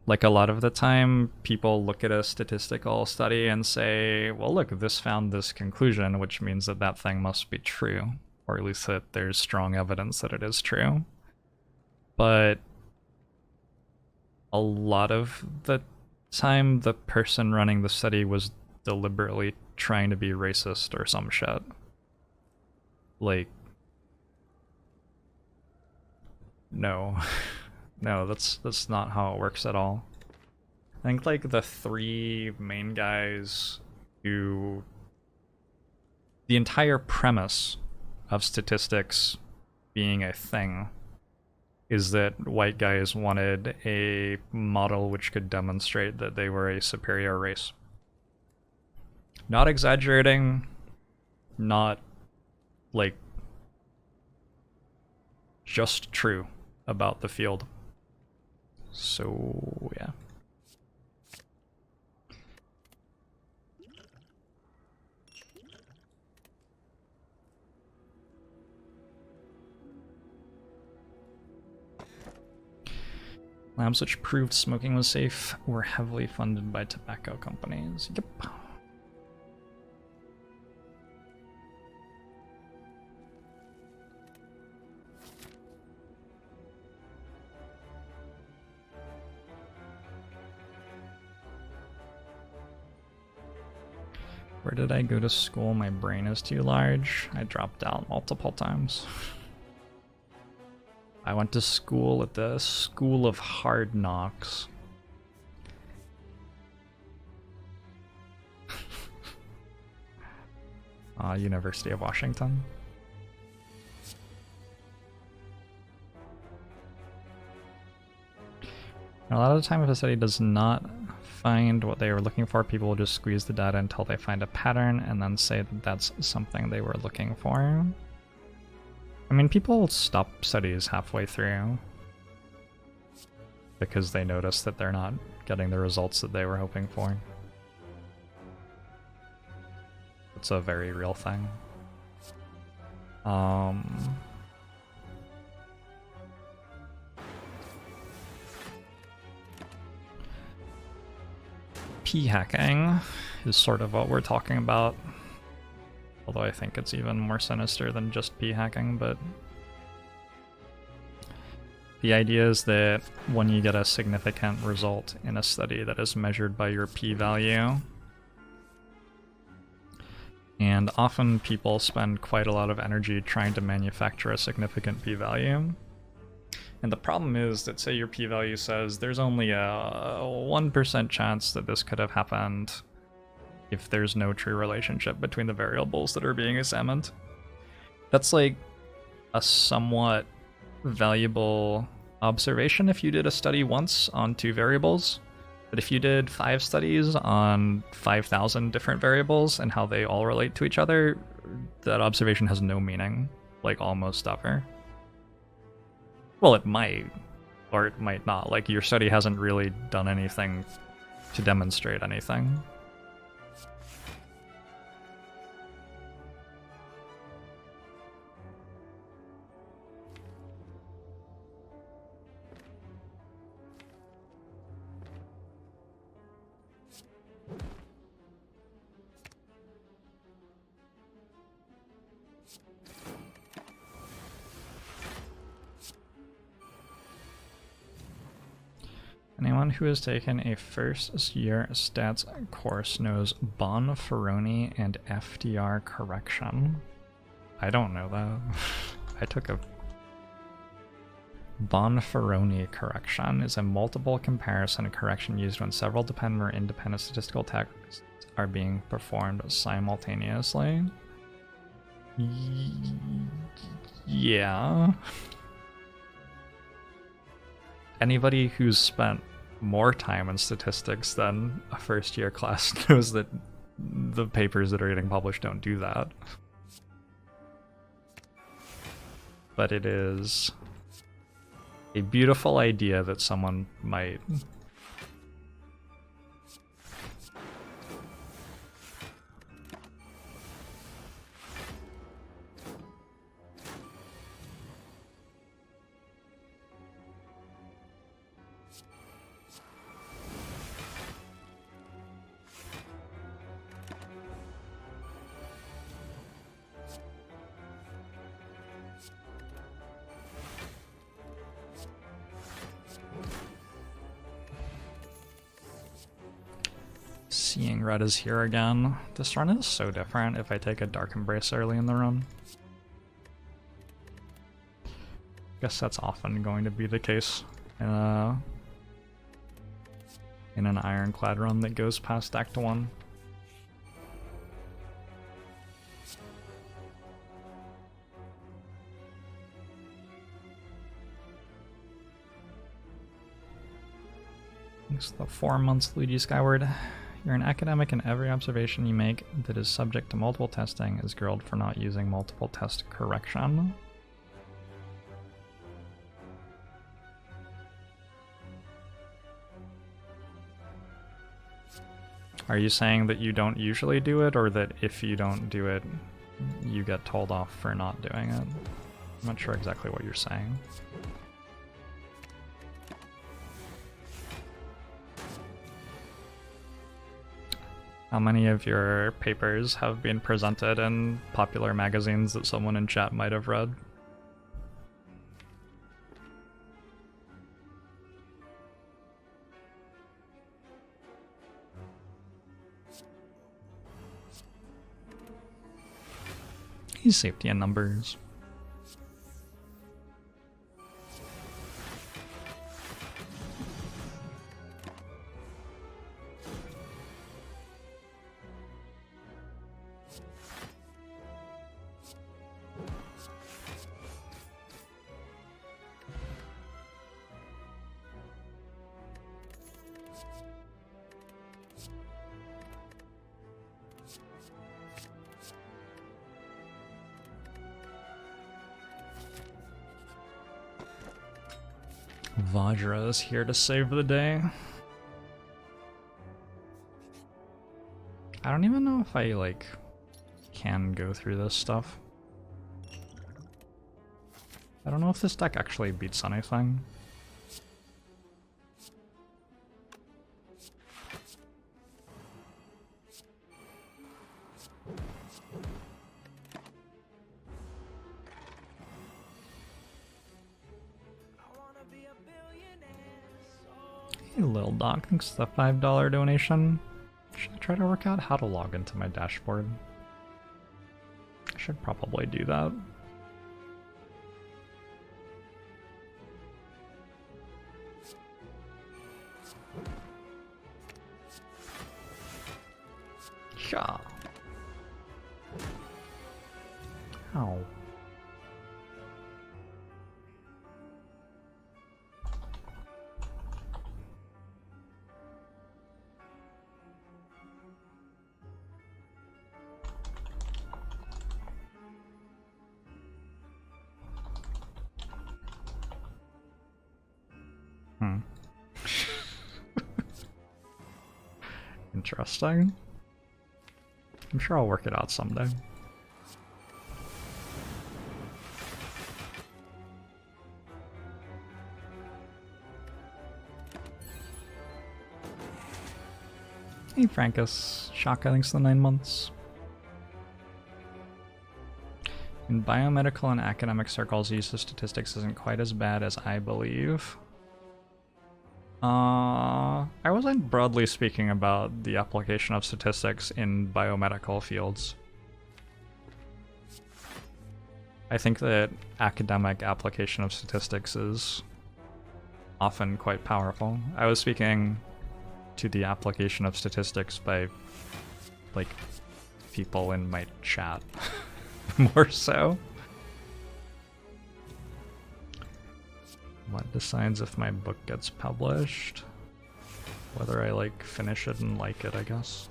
Like, a lot of the time, people look at a statistical study and say, well, look, this found this conclusion, which means that that thing must be true, or at least that there's strong evidence that it is true. But a lot of the time, the person running the study was deliberately trying to be racist or some shit. Like, no. No, that's not how it works at all. I think like the three main guys who... The entire premise of statistics being a thing is that white guys wanted a model which could demonstrate that they were a superior race. Not exaggerating, not like just true about the field. So yeah. Labs which proved smoking was safe were heavily funded by tobacco companies. Yep. Where did I go to school? My brain is too large. I dropped out multiple times. I went to school at the School of Hard Knocks. University of Washington. And a lot of the time if a study does not find what they were looking for, people will just squeeze the data until they find a pattern and then say that that's something they were looking for. I mean, people stop studies halfway through because they notice that they're not getting the results that they were hoping for. It's a very real thing. P-hacking is sort of what we're talking about. Although I think it's even more sinister than just p-hacking, but the idea is that when you get a significant result in a study that is measured by your p-value, and often people spend quite a lot of energy trying to manufacture a significant p-value. And the problem is that, say your p-value says there's only a 1% chance that this could have happened if there's no true relationship between the variables that are being examined. That's like a somewhat valuable observation if you did a study once on 2 variables. But if you did 5 studies on 5,000 different variables and how they all relate to each other, that observation has no meaning, like almost ever. Well, it might, or it might not. Like, your study hasn't really done anything to demonstrate anything. Anyone who has taken a first-year stats course knows Bonferroni and FDR correction. I don't know that. I took a... Bonferroni correction is a multiple comparison correction used when several dependent or independent statistical tests are being performed simultaneously. Yeah. Anybody who's spent more time in statistics than a first-year class knows that the papers that are getting published don't do that. But it is a beautiful idea that someone might Seeing red is here again. This run is so different if I take a Dark Embrace early in the run. Guess that's often going to be the case. in an Ironclad run that goes past Act 1. Thanks the 4 months, Luigi Skyward. You're an academic and every observation you make that is subject to multiple testing is grilled for not using multiple test correction. Are you saying that you don't usually do it, or that if you don't do it, you get told off for not doing it? I'm not sure exactly what you're saying. How many of your papers have been presented in popular magazines that someone in chat might have read? He's safety in numbers. Vajra is here to save the day. I don't even know if I, like, can go through this stuff. I don't know if this deck actually beats anything. Hey, Lil Doc, thanks for the $5 donation. Should I try to work out how to log into my dashboard? I should probably do that. Yeah. Ow. Interesting. I'm sure I'll work it out someday. Hey Frankus, Shaka, thanks for the 9 months. In biomedical and academic circles, use of statistics isn't quite as bad as I believe. I wasn't broadly speaking about the application of statistics in biomedical fields. I think that academic application of statistics is often quite powerful. I was speaking to the application of statistics by, like, people in my chat, more so. What decides if my book gets published? Whether I, like, finish it and like it, I guess.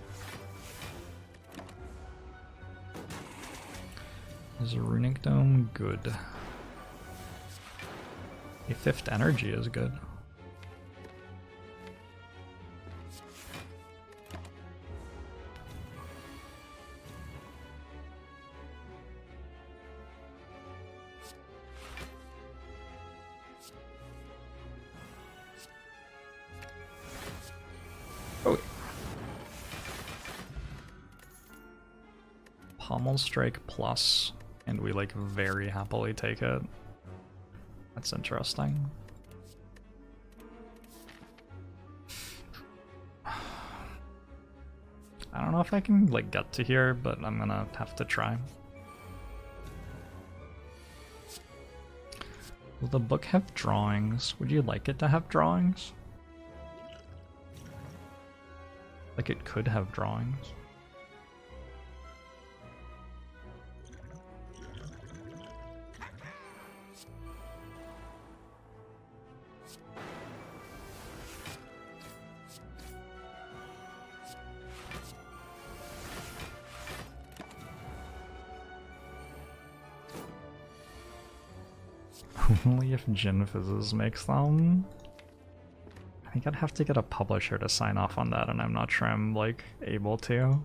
Is a Runic Dome good? A 5th energy is good. Pommel Strike plus, and we, like, very happily take it. That's interesting. I don't know if I can, like, get to here, but I'm gonna have to try. Will the book have drawings? Would you like it to have drawings? Like it could have drawings. Only if Jin Fizzes makes them. I think I'd have to get a publisher to sign off on that, and I'm not sure I'm, like, able to.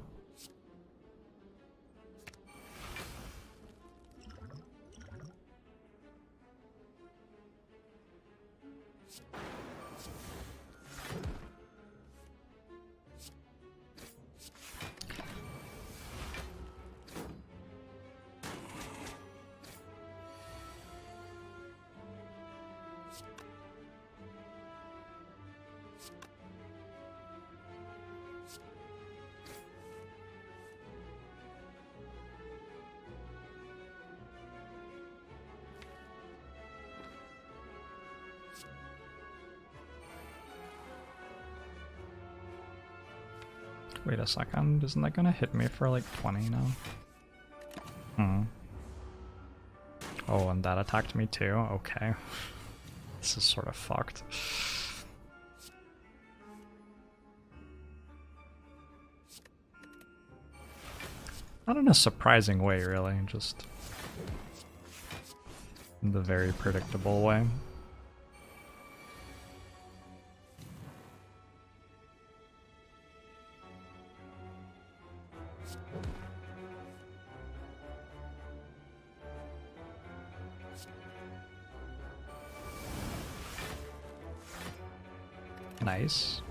Wait a second, isn't that gonna hit me for like 20 now? Oh, and that attacked me too? Okay. This is sort of fucked. Not in a surprising way, really, just in the very predictable way. Nice.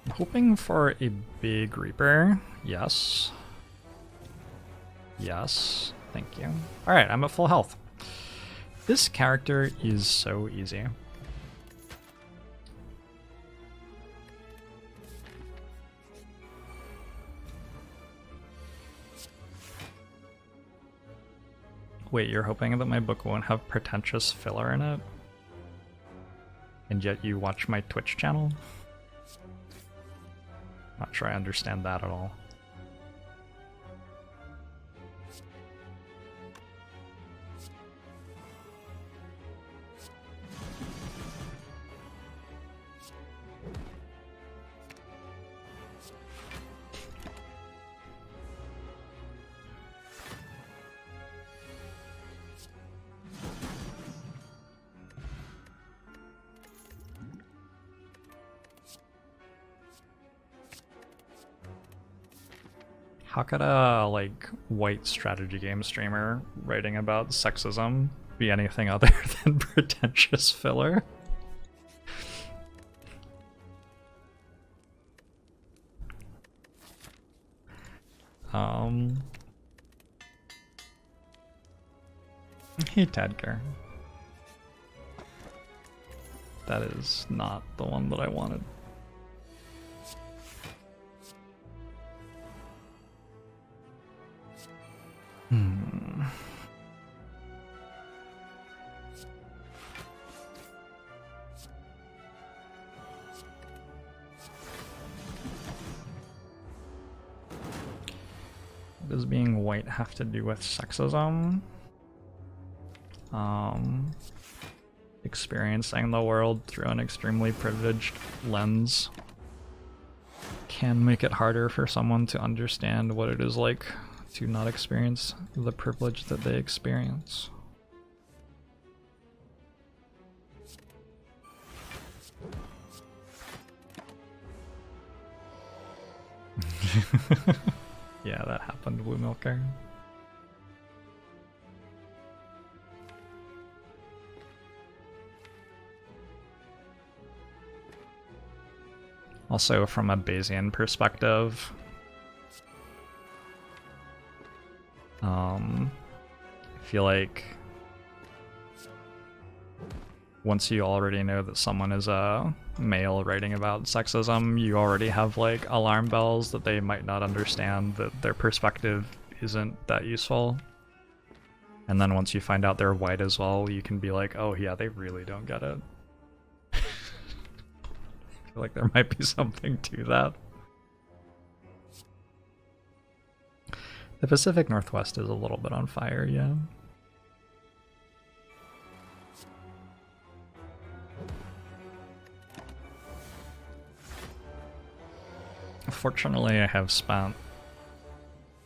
I'm hoping for a big Reaper. Yes. Yes. Thank you. Alright, I'm at full health. This character is so easy. Wait, you're hoping that my book won't have pretentious filler in it? And yet you watch my Twitch channel? Not sure I understand that at all. How could a, like, white strategy game streamer writing about sexism be anything other than pretentious filler? Hey, Tadker. That is not the one that I wanted. What does being white have to do with sexism? Experiencing the world through an extremely privileged lens can make it harder for someone to understand what it is like to not experience the privilege that they experience. Yeah, that happened, Blue Milker. Also, from a Bayesian perspective, I feel like once you already know that someone is a male writing about sexism, you already have like alarm bells that they might not understand, that their perspective isn't that useful. And then once you find out they're white as well, you can be like, oh yeah, they really don't get it. I feel like there might be something to that. The Pacific Northwest is a little bit on fire, yeah. Fortunately, I have spent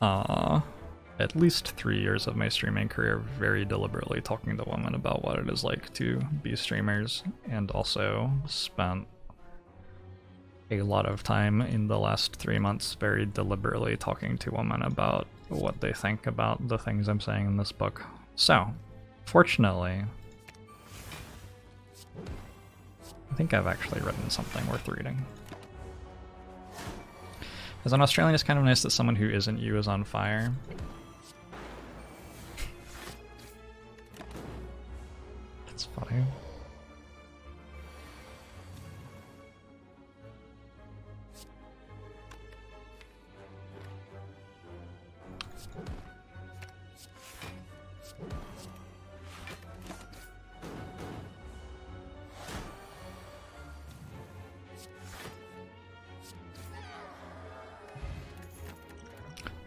at least 3 years of my streaming career very deliberately talking to women about what it is like to be streamers, and also spent a lot of time in the last 3 months very deliberately talking to women about what they think about the things I'm saying in this book. So, fortunately, I think I've actually written something worth reading. As an Australian, it's kind of nice that someone who isn't you is on fire. That's funny.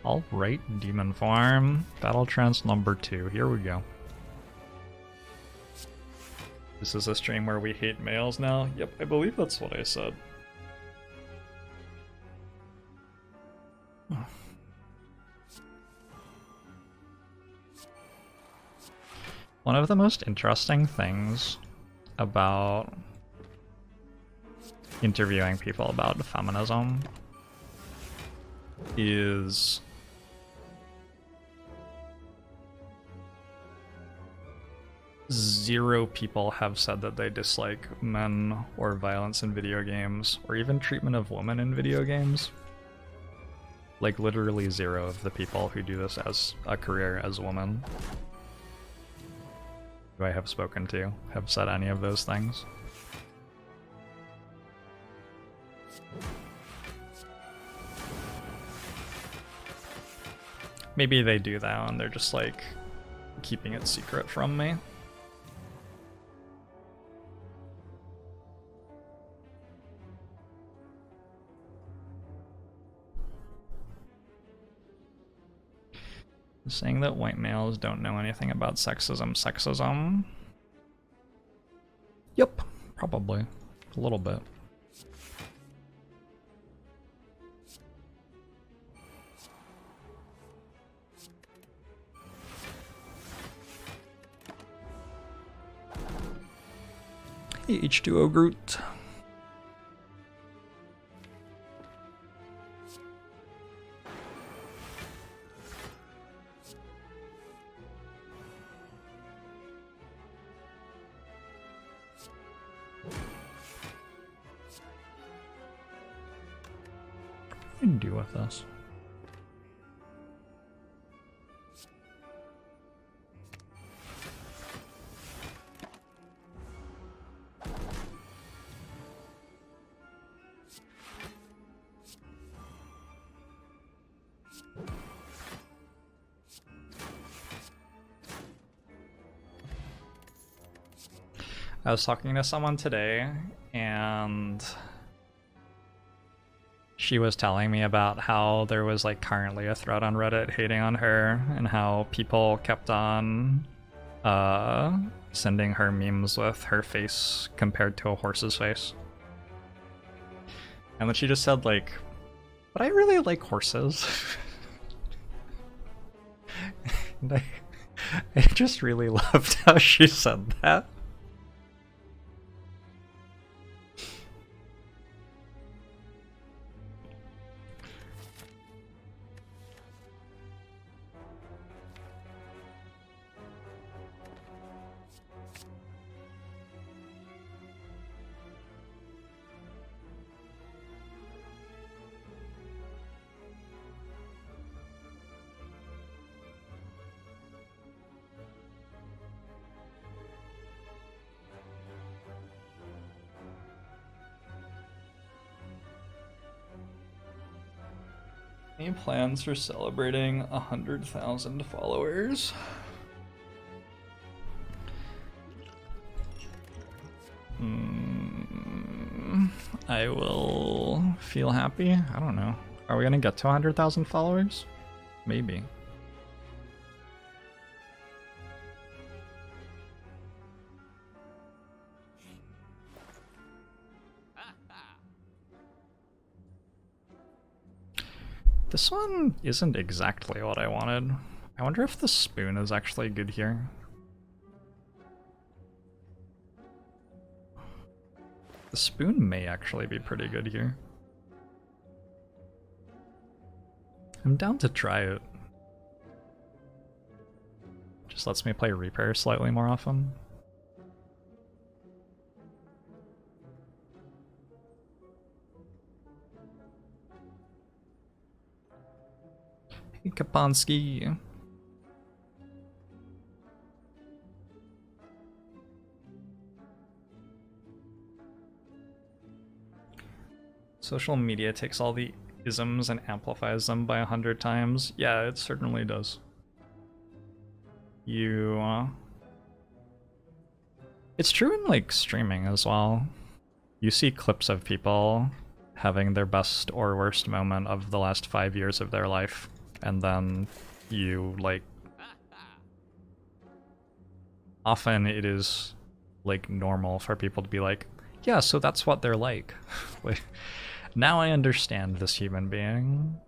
Alright, Demon Farm. Battle Trance number 2. Here we go. This is a stream where we hate males now? Yep, I believe that's what I said. One of the most interesting things about interviewing people about feminism is zero people have said that they dislike men or violence in video games, or even treatment of women in video games. Like, literally zero of the people who do this as a career as women who I have spoken to have said any of those things. Maybe they do that and they're just like keeping it secret from me. Saying that white males don't know anything about sexism. Yep, probably. A little bit. Hey, H2O Groot. What can I do with this? I was talking to someone today, and she was telling me about how there was like currently a thread on Reddit hating on her, and how people kept on sending her memes with her face compared to a horse's face. And then she just said like, but I really like horses. And I just really loved how she said that. Any plans for celebrating 100,000 followers? I will feel happy. I don't know. Are we gonna get to 100,000 followers? Maybe. This one isn't exactly what I wanted. I wonder if the spoon is actually good here. The spoon may actually be pretty good here. I'm down to try it. Just lets me play Repair slightly more often. Hey, Kaponsky. Social media takes all the isms and amplifies them by 100 times. Yeah, it certainly does. It's true in like streaming as well. You see clips of people having their best or worst moment of the last 5 years of their life, and then you like... Often it is like normal for people to be like, yeah, so that's what they're like. Like, now I understand this human being.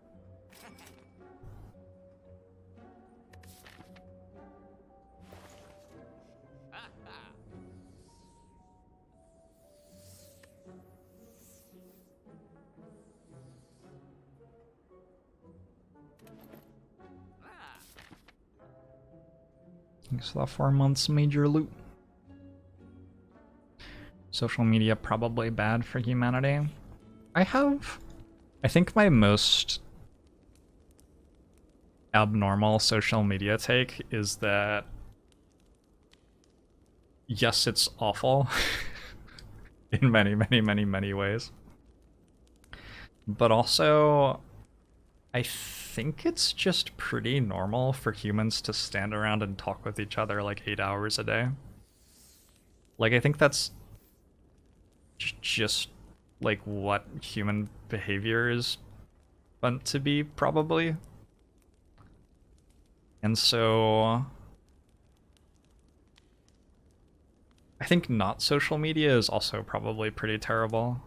Thanks for the 4 months major loot. Social media probably bad for humanity. I think my most abnormal social media take is that, yes, it's awful in many ways. But also, I think it's just pretty normal for humans to stand around and talk with each other like 8 hours a day. Like, I think that's just like what human behavior is meant to be, probably. And so I think not social media is also probably pretty terrible,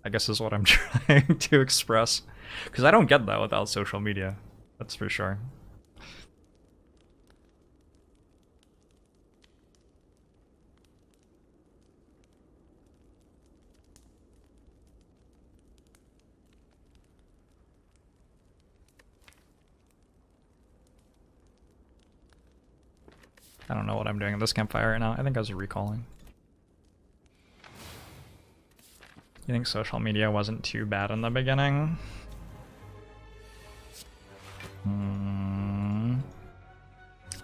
I guess is what I'm trying to express. Because I don't get that without social media, that's for sure. I don't know what I'm doing at this campfire right now. I think I was recalling. You think social media wasn't too bad in the beginning? I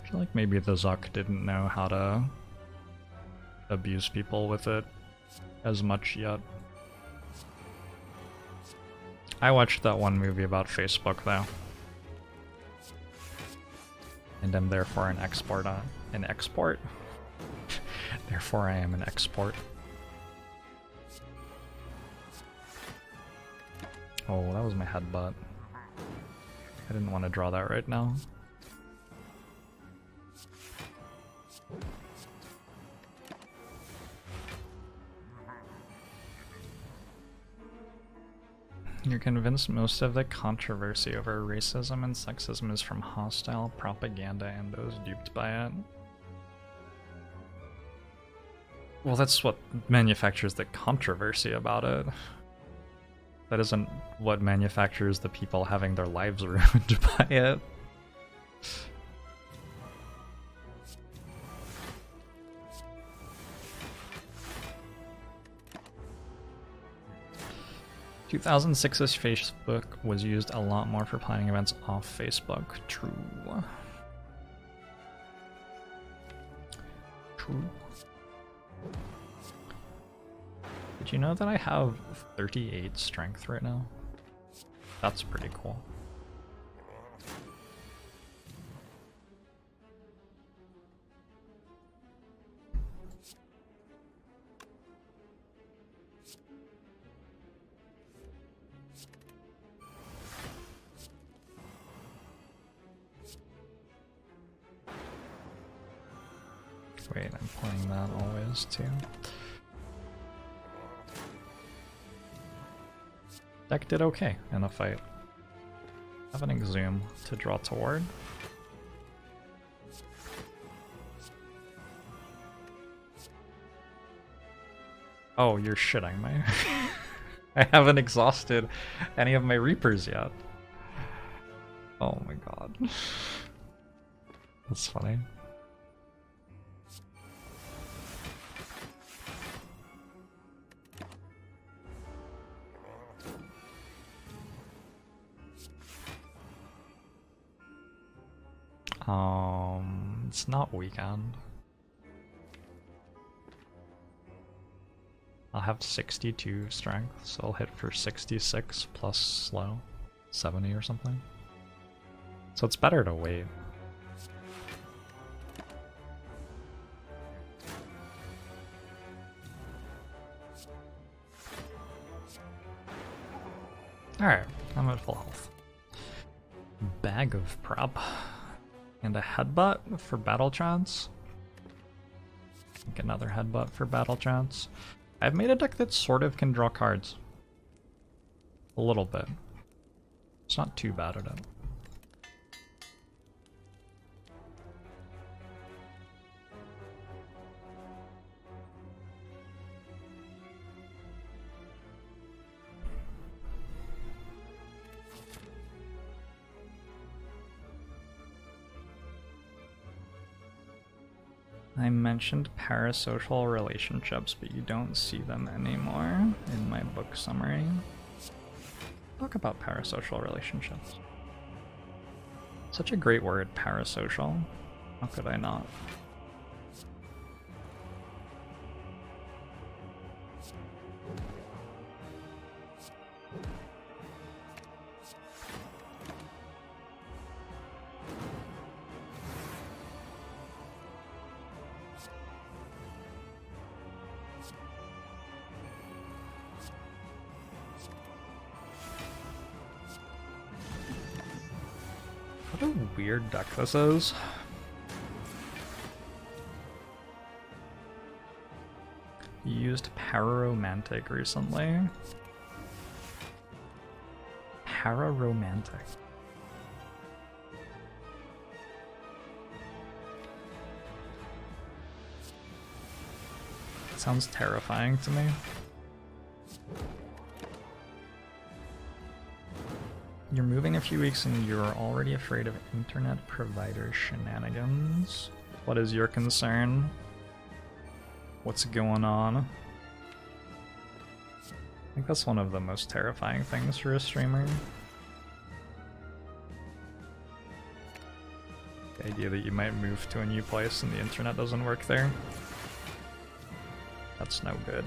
feel like maybe the Zuck didn't know how to abuse people with it as much yet. I watched that one movie about Facebook though. And I'm therefore an export. Therefore I am an export. Oh, that was my headbutt. I didn't want to draw that right now. You're convinced most of the controversy over racism and sexism is from hostile propaganda and those duped by it. Well, that's what manufactures the controversy about it. That isn't what manufactures the people having their lives ruined by it. In 2006's Facebook was used a lot more for planning events off Facebook. True. True. Did you know that I have 38 strength right now? That's pretty cool. Wait, I'm playing that always too. Deck did okay in the fight. Have an Exhume to draw toward. Oh, you're shitting me. I haven't exhausted any of my Reapers yet. Oh my god. That's funny. It's not weekend. I'll have 62 strength, so I'll hit for 66 plus slow, 70 or something. So it's better to wait. Alright, I'm at full health. Bag of prop. And a headbutt for battle chance. Like another headbutt for battle chance. I've made a deck that sort of can draw cards. A little bit. It's not too bad at it. I mentioned parasocial relationships, but you don't see them anymore in my book summary. Talk about parasocial relationships. Such a great word, parasocial. How could I not? What a weird deck this is. You used Pararomantic recently. Pararomantic. Sounds terrifying to me. You're moving a few weeks and you're already afraid of internet provider shenanigans. What is your concern? What's going on? I think that's one of the most terrifying things for a streamer. The idea that you might move to a new place and the internet doesn't work there. That's no good.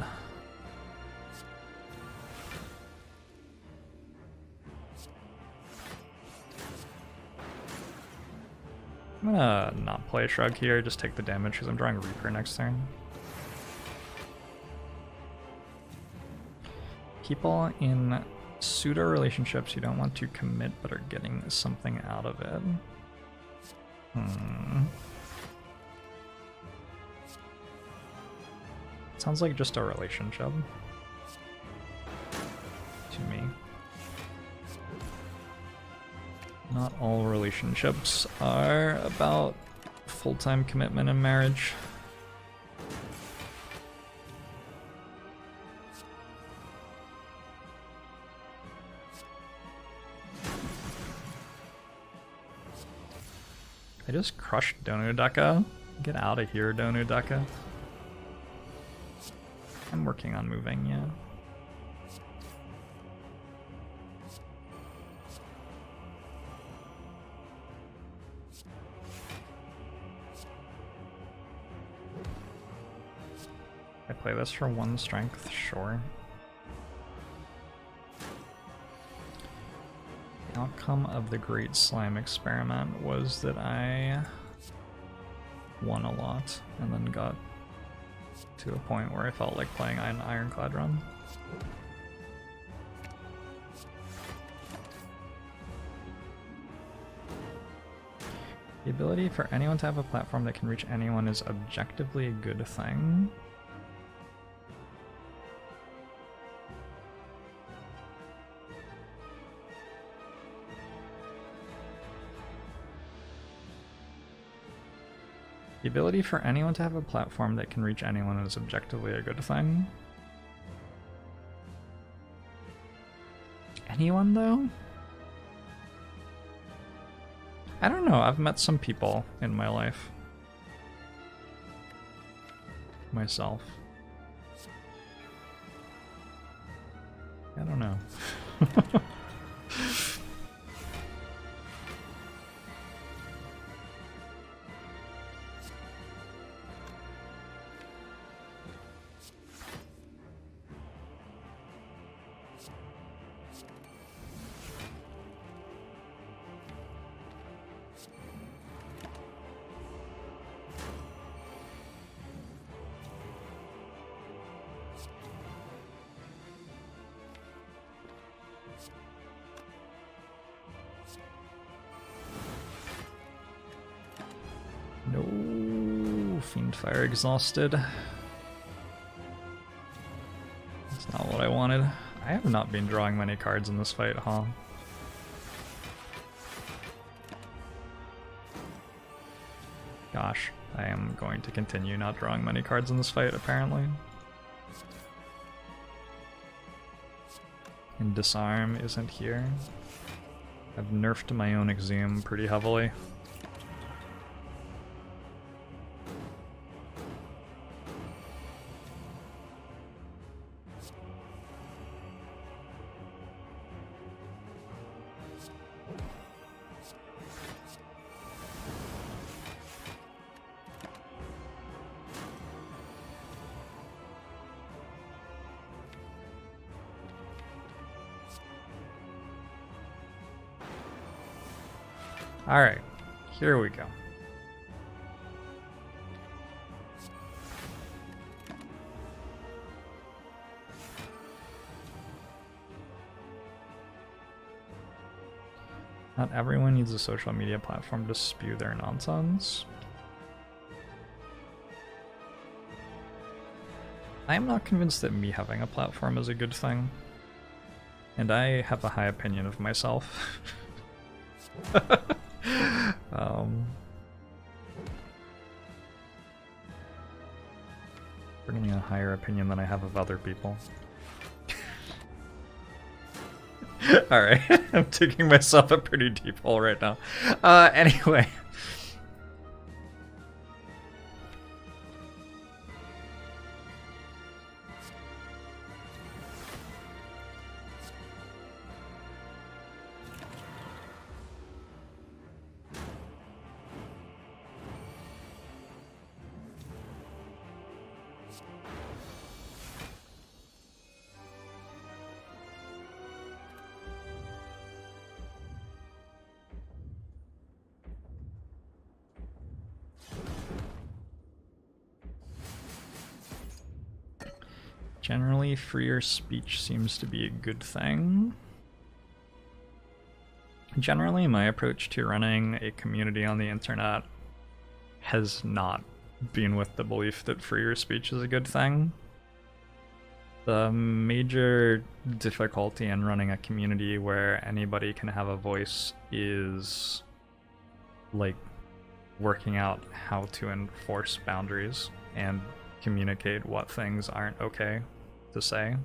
I'm gonna not play Shrug here, just take the damage because I'm drawing Reaper next turn. People in pseudo relationships you don't want to commit but are getting something out of it. Sounds like just a relationship to me. Not all relationships are about full-time commitment and marriage. I just crushed Donudaka. Get out of here, Donudaka. I'm working on moving, yeah. I play this for 1 strength, sure. The outcome of the Great Slime experiment was that I won a lot and then got to a point where I felt like playing an Ironclad run. The ability for anyone to have a platform that can reach anyone is objectively a good thing. The ability for anyone to have a platform that can reach anyone is objectively a good thing. Anyone, though? I don't know, I've met some people in my life. Myself. I don't know. No, Fiendfire exhausted. That's not what I wanted. I have not been drawing many cards in this fight, huh? Gosh, I am going to continue not drawing many cards in this fight, apparently. And Disarm isn't here. I've nerfed my own Exhume pretty heavily. Alright, here we go. Not everyone needs a social media platform to spew their nonsense. I am not convinced that me having a platform is a good thing. And I have a high opinion of myself. Bringing a higher opinion than I have of other people. Alright, I'm digging myself a pretty deep hole right now. Anyway. Generally, freer speech seems to be a good thing. Generally, my approach to running a community on the internet has not been with the belief that freer speech is a good thing. The major difficulty in running a community where anybody can have a voice is like working out how to enforce boundaries and communicate what things aren't okay to say.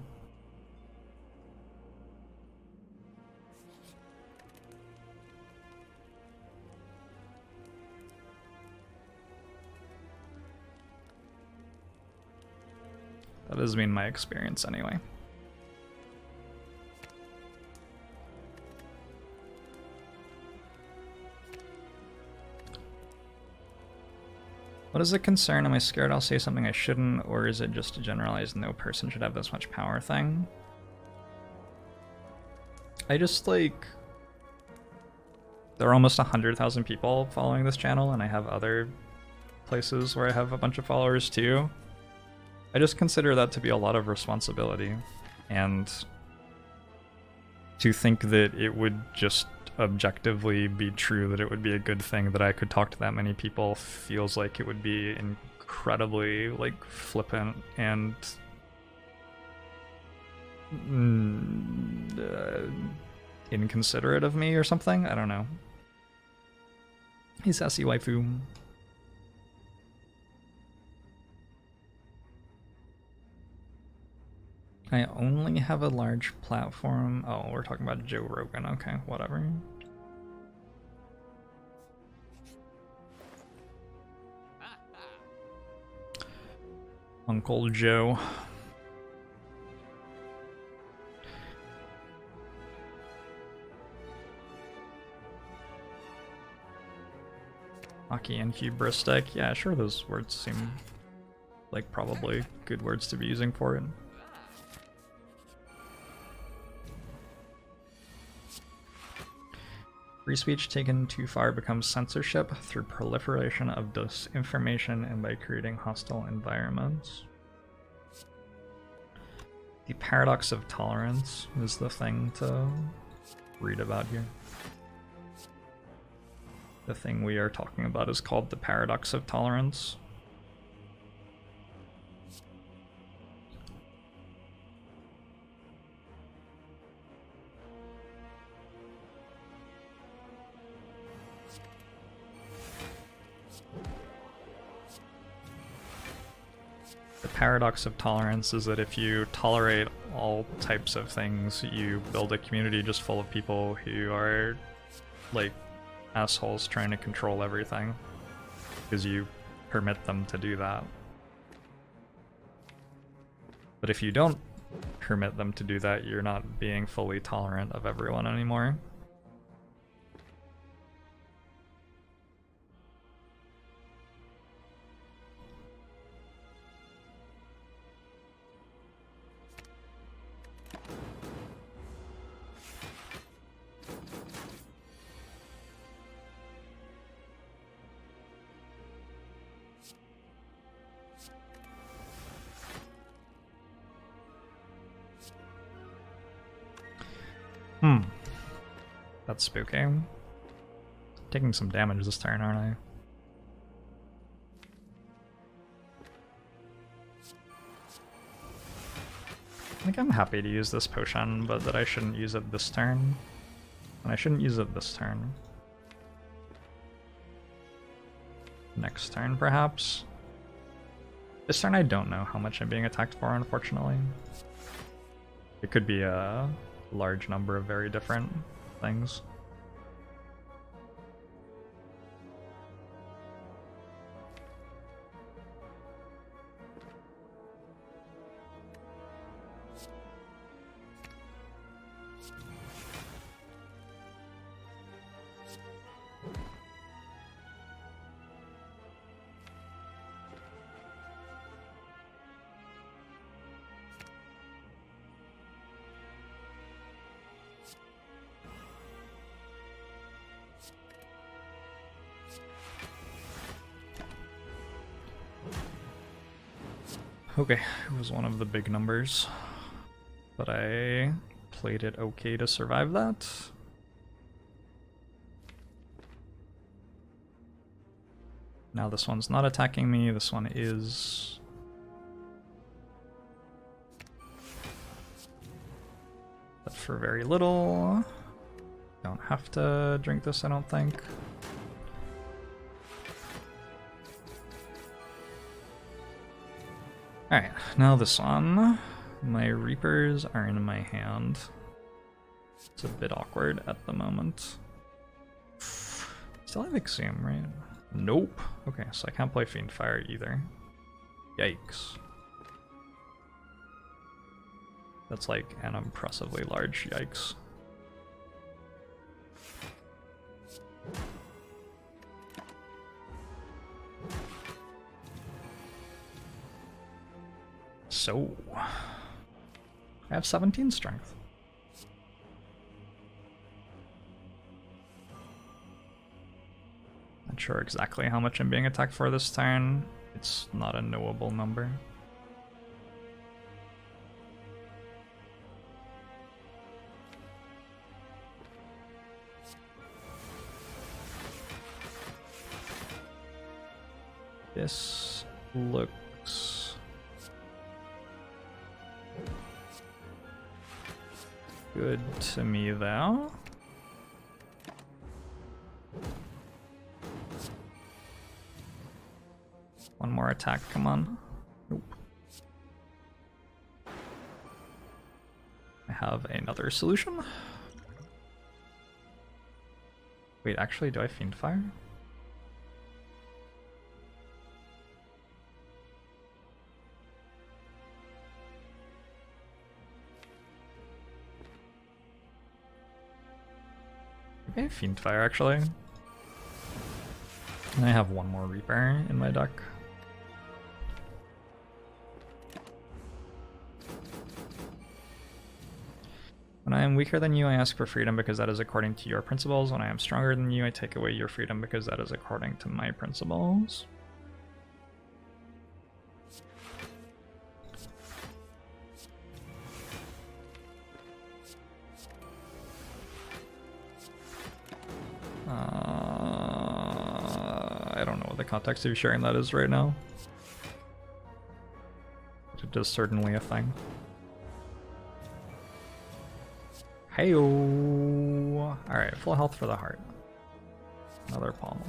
That has been my experience anyway. What is the concern? Am I scared I'll say something I shouldn't, or is it just a generalized no person should have this much power thing? I just like... There are almost 100,000 people following this channel, and I have other places where I have a bunch of followers too. I just consider that to be a lot of responsibility, and to think that it would just objectively be true that it would be a good thing that I could talk to that many people feels like it would be incredibly, like, flippant and inconsiderate of me or something. I don't know. Hey, sassy waifu. I only have a large platform. Oh, we're talking about Joe Rogan. Okay, whatever. Uncle Joe. Hockey and hubristic. Yeah, sure, those words seem like probably good words to be using for it. Free speech taken too far becomes censorship through proliferation of disinformation and by creating hostile environments. The paradox of tolerance is the thing to read about here. The thing we are talking about is called the paradox of tolerance. The paradox of tolerance is that if you tolerate all types of things, you build a community just full of people who are, like, assholes trying to control everything, because you permit them to do that. But if you don't permit them to do that, you're not being fully tolerant of everyone anymore. That's spooky. Taking some damage this turn, aren't I? I think I'm happy to use this potion, but that I shouldn't use it this turn. And I shouldn't use it this turn. Next turn, perhaps? This turn I don't know how much I'm being attacked for, unfortunately. It could be a large number of very different things. Okay, it was one of the big numbers, but I played it okay to survive that. Now this one's not attacking me, this one is. But for very little. Don't have to drink this, I don't think. Alright, now this one. My Reapers are in my hand. It's a bit awkward at the moment. Still have Ixiom, right? Nope. Okay, so I can't play Fiendfire either. Yikes. That's like an impressively large yikes. So, I have 17 strength. Not sure exactly how much I'm being attacked for this turn. It's not a knowable number. This looks good to me, though. One more attack, come on. Nope. I have another solution. Wait, actually, do I Fiend Fire? Maybe I Fiend Fire, actually. And I have one more Reaper in my deck. When I am weaker than you, I ask for freedom because that is according to your principles. When I am stronger than you, I take away your freedom because that is according to my principles. I don't know what the context of sharing that is right now. It is certainly a thing. Heyo! Alright, full health for the heart. Another pommel.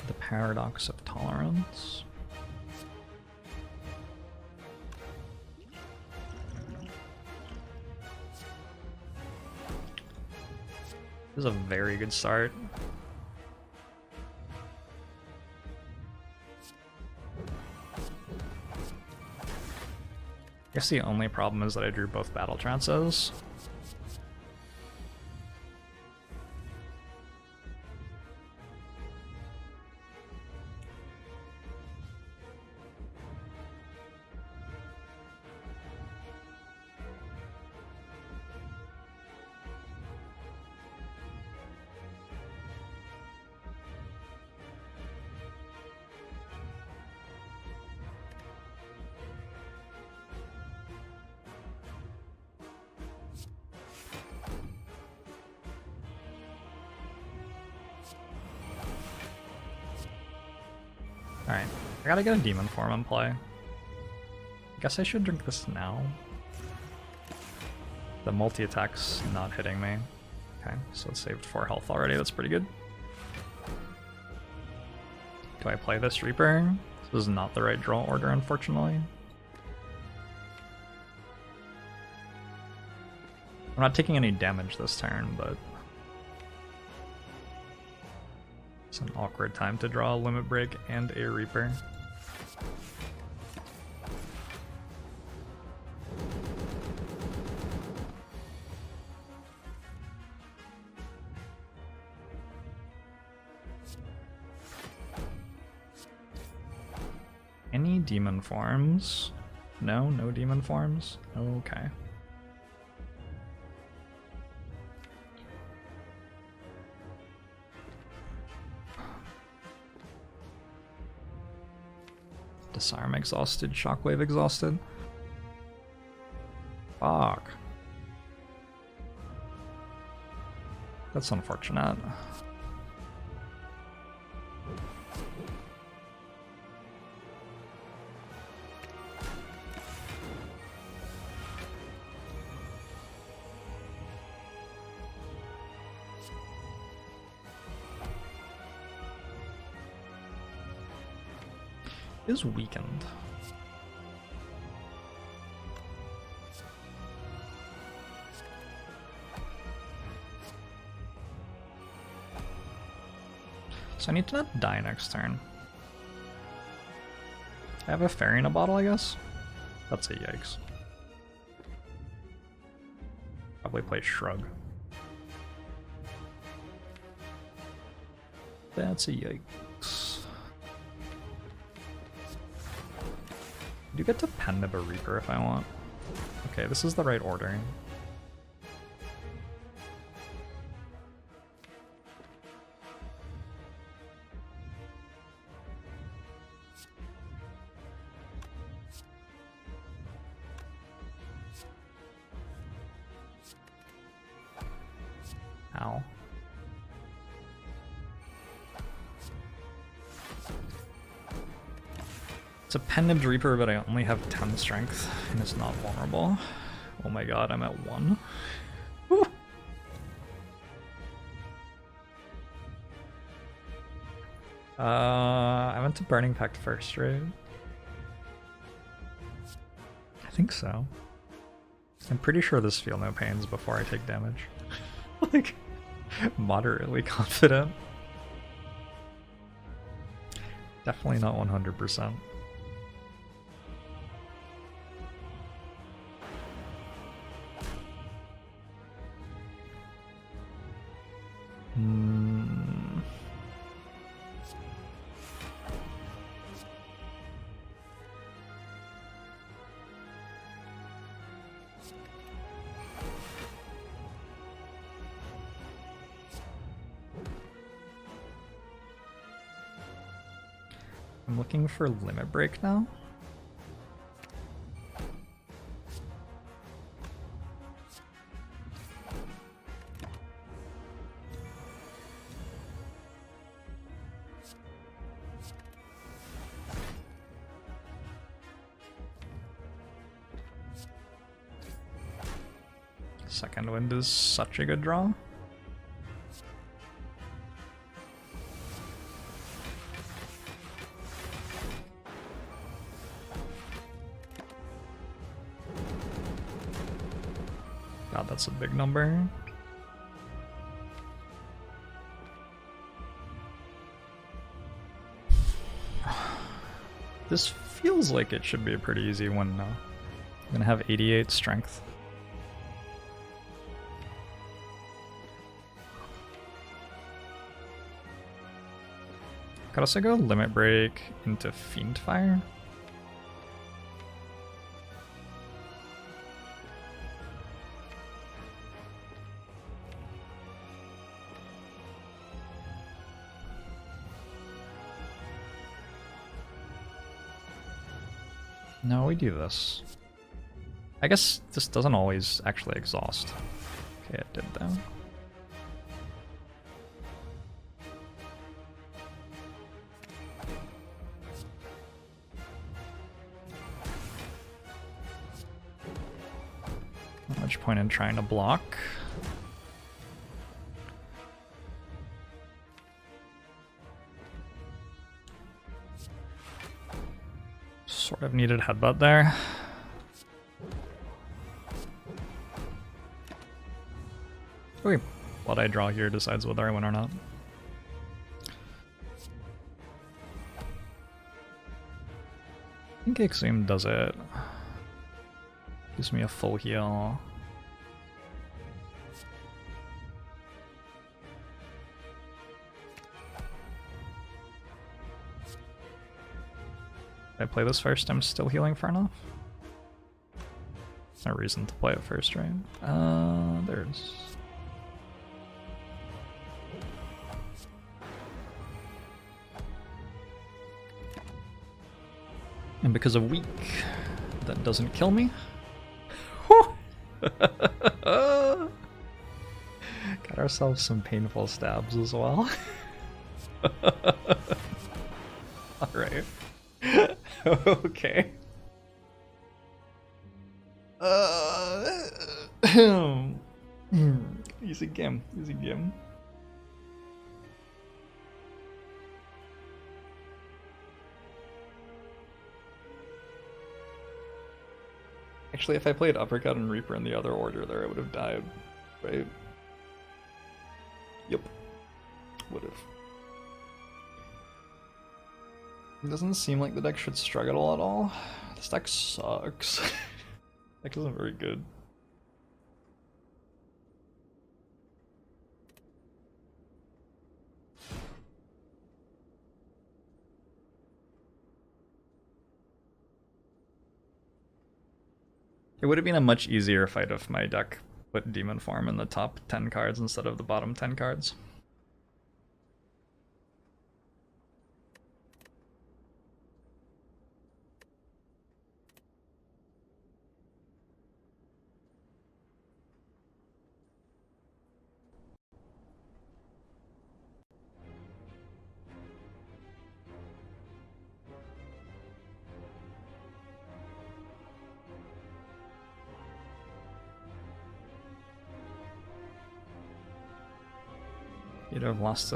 The Paradox of Tolerance. This is a very good start. I guess the only problem is that I drew both battle trances. Alright, I gotta get a demon form in play. I guess I should drink this now. The multi-attack's not hitting me. Okay, so it saved 4 health already, that's pretty good. Do I play this Reaper? This is not the right draw order, unfortunately. I'm not taking any damage this turn, but it's an awkward time to draw a Limit Break and a Reaper. Any demon forms? No, no demon forms? Okay. Disarm exhausted, Shockwave exhausted. Fuck. That's unfortunate. Is weakened. So I need to not die next turn. I have a fairy in a bottle, I guess? That's a yikes. Probably play Shrug. That's a yikes. I do get to Pen of a Reaper if I want. Okay, this is the right order. Ow. a Pendant Reaper, but I only have 10 strength, and it's not vulnerable. Oh my god, I'm at 1. Woo! I went to Burning Pact first, right? I think so. I'm pretty sure this feel no pains before I take damage. Like, moderately confident. Definitely not 100%. I'm looking for Limit Break now. Second Wind is such a good draw. God, that's a big number. This feels like it should be a pretty easy one now. I'm gonna have 88 strength. Could also go Limit Break into Fiend Fire. No, we do this. I guess this doesn't always actually exhaust. Okay, it did though. Not much point in trying to block. Sort of needed headbutt there. Okay, what I draw here decides whether I win or not. I think Exhume does it. Gives me a full heal. If I play this first, I'm still healing for enough. There's no reason to play it first, right? There's... And because of weak, that doesn't kill me. Got ourselves some painful stabs as well. Alright. Okay. Easy game, easy game. Actually, if I played Uppercut and Reaper in the other order there, I would have died, right? Yep. Would have. It doesn't seem like the deck should struggle at all. This deck sucks. Deck isn't very good. It would have been a much easier fight if my deck put Demon Form in the top 10 cards instead of the bottom 10 cards. You'd have lost to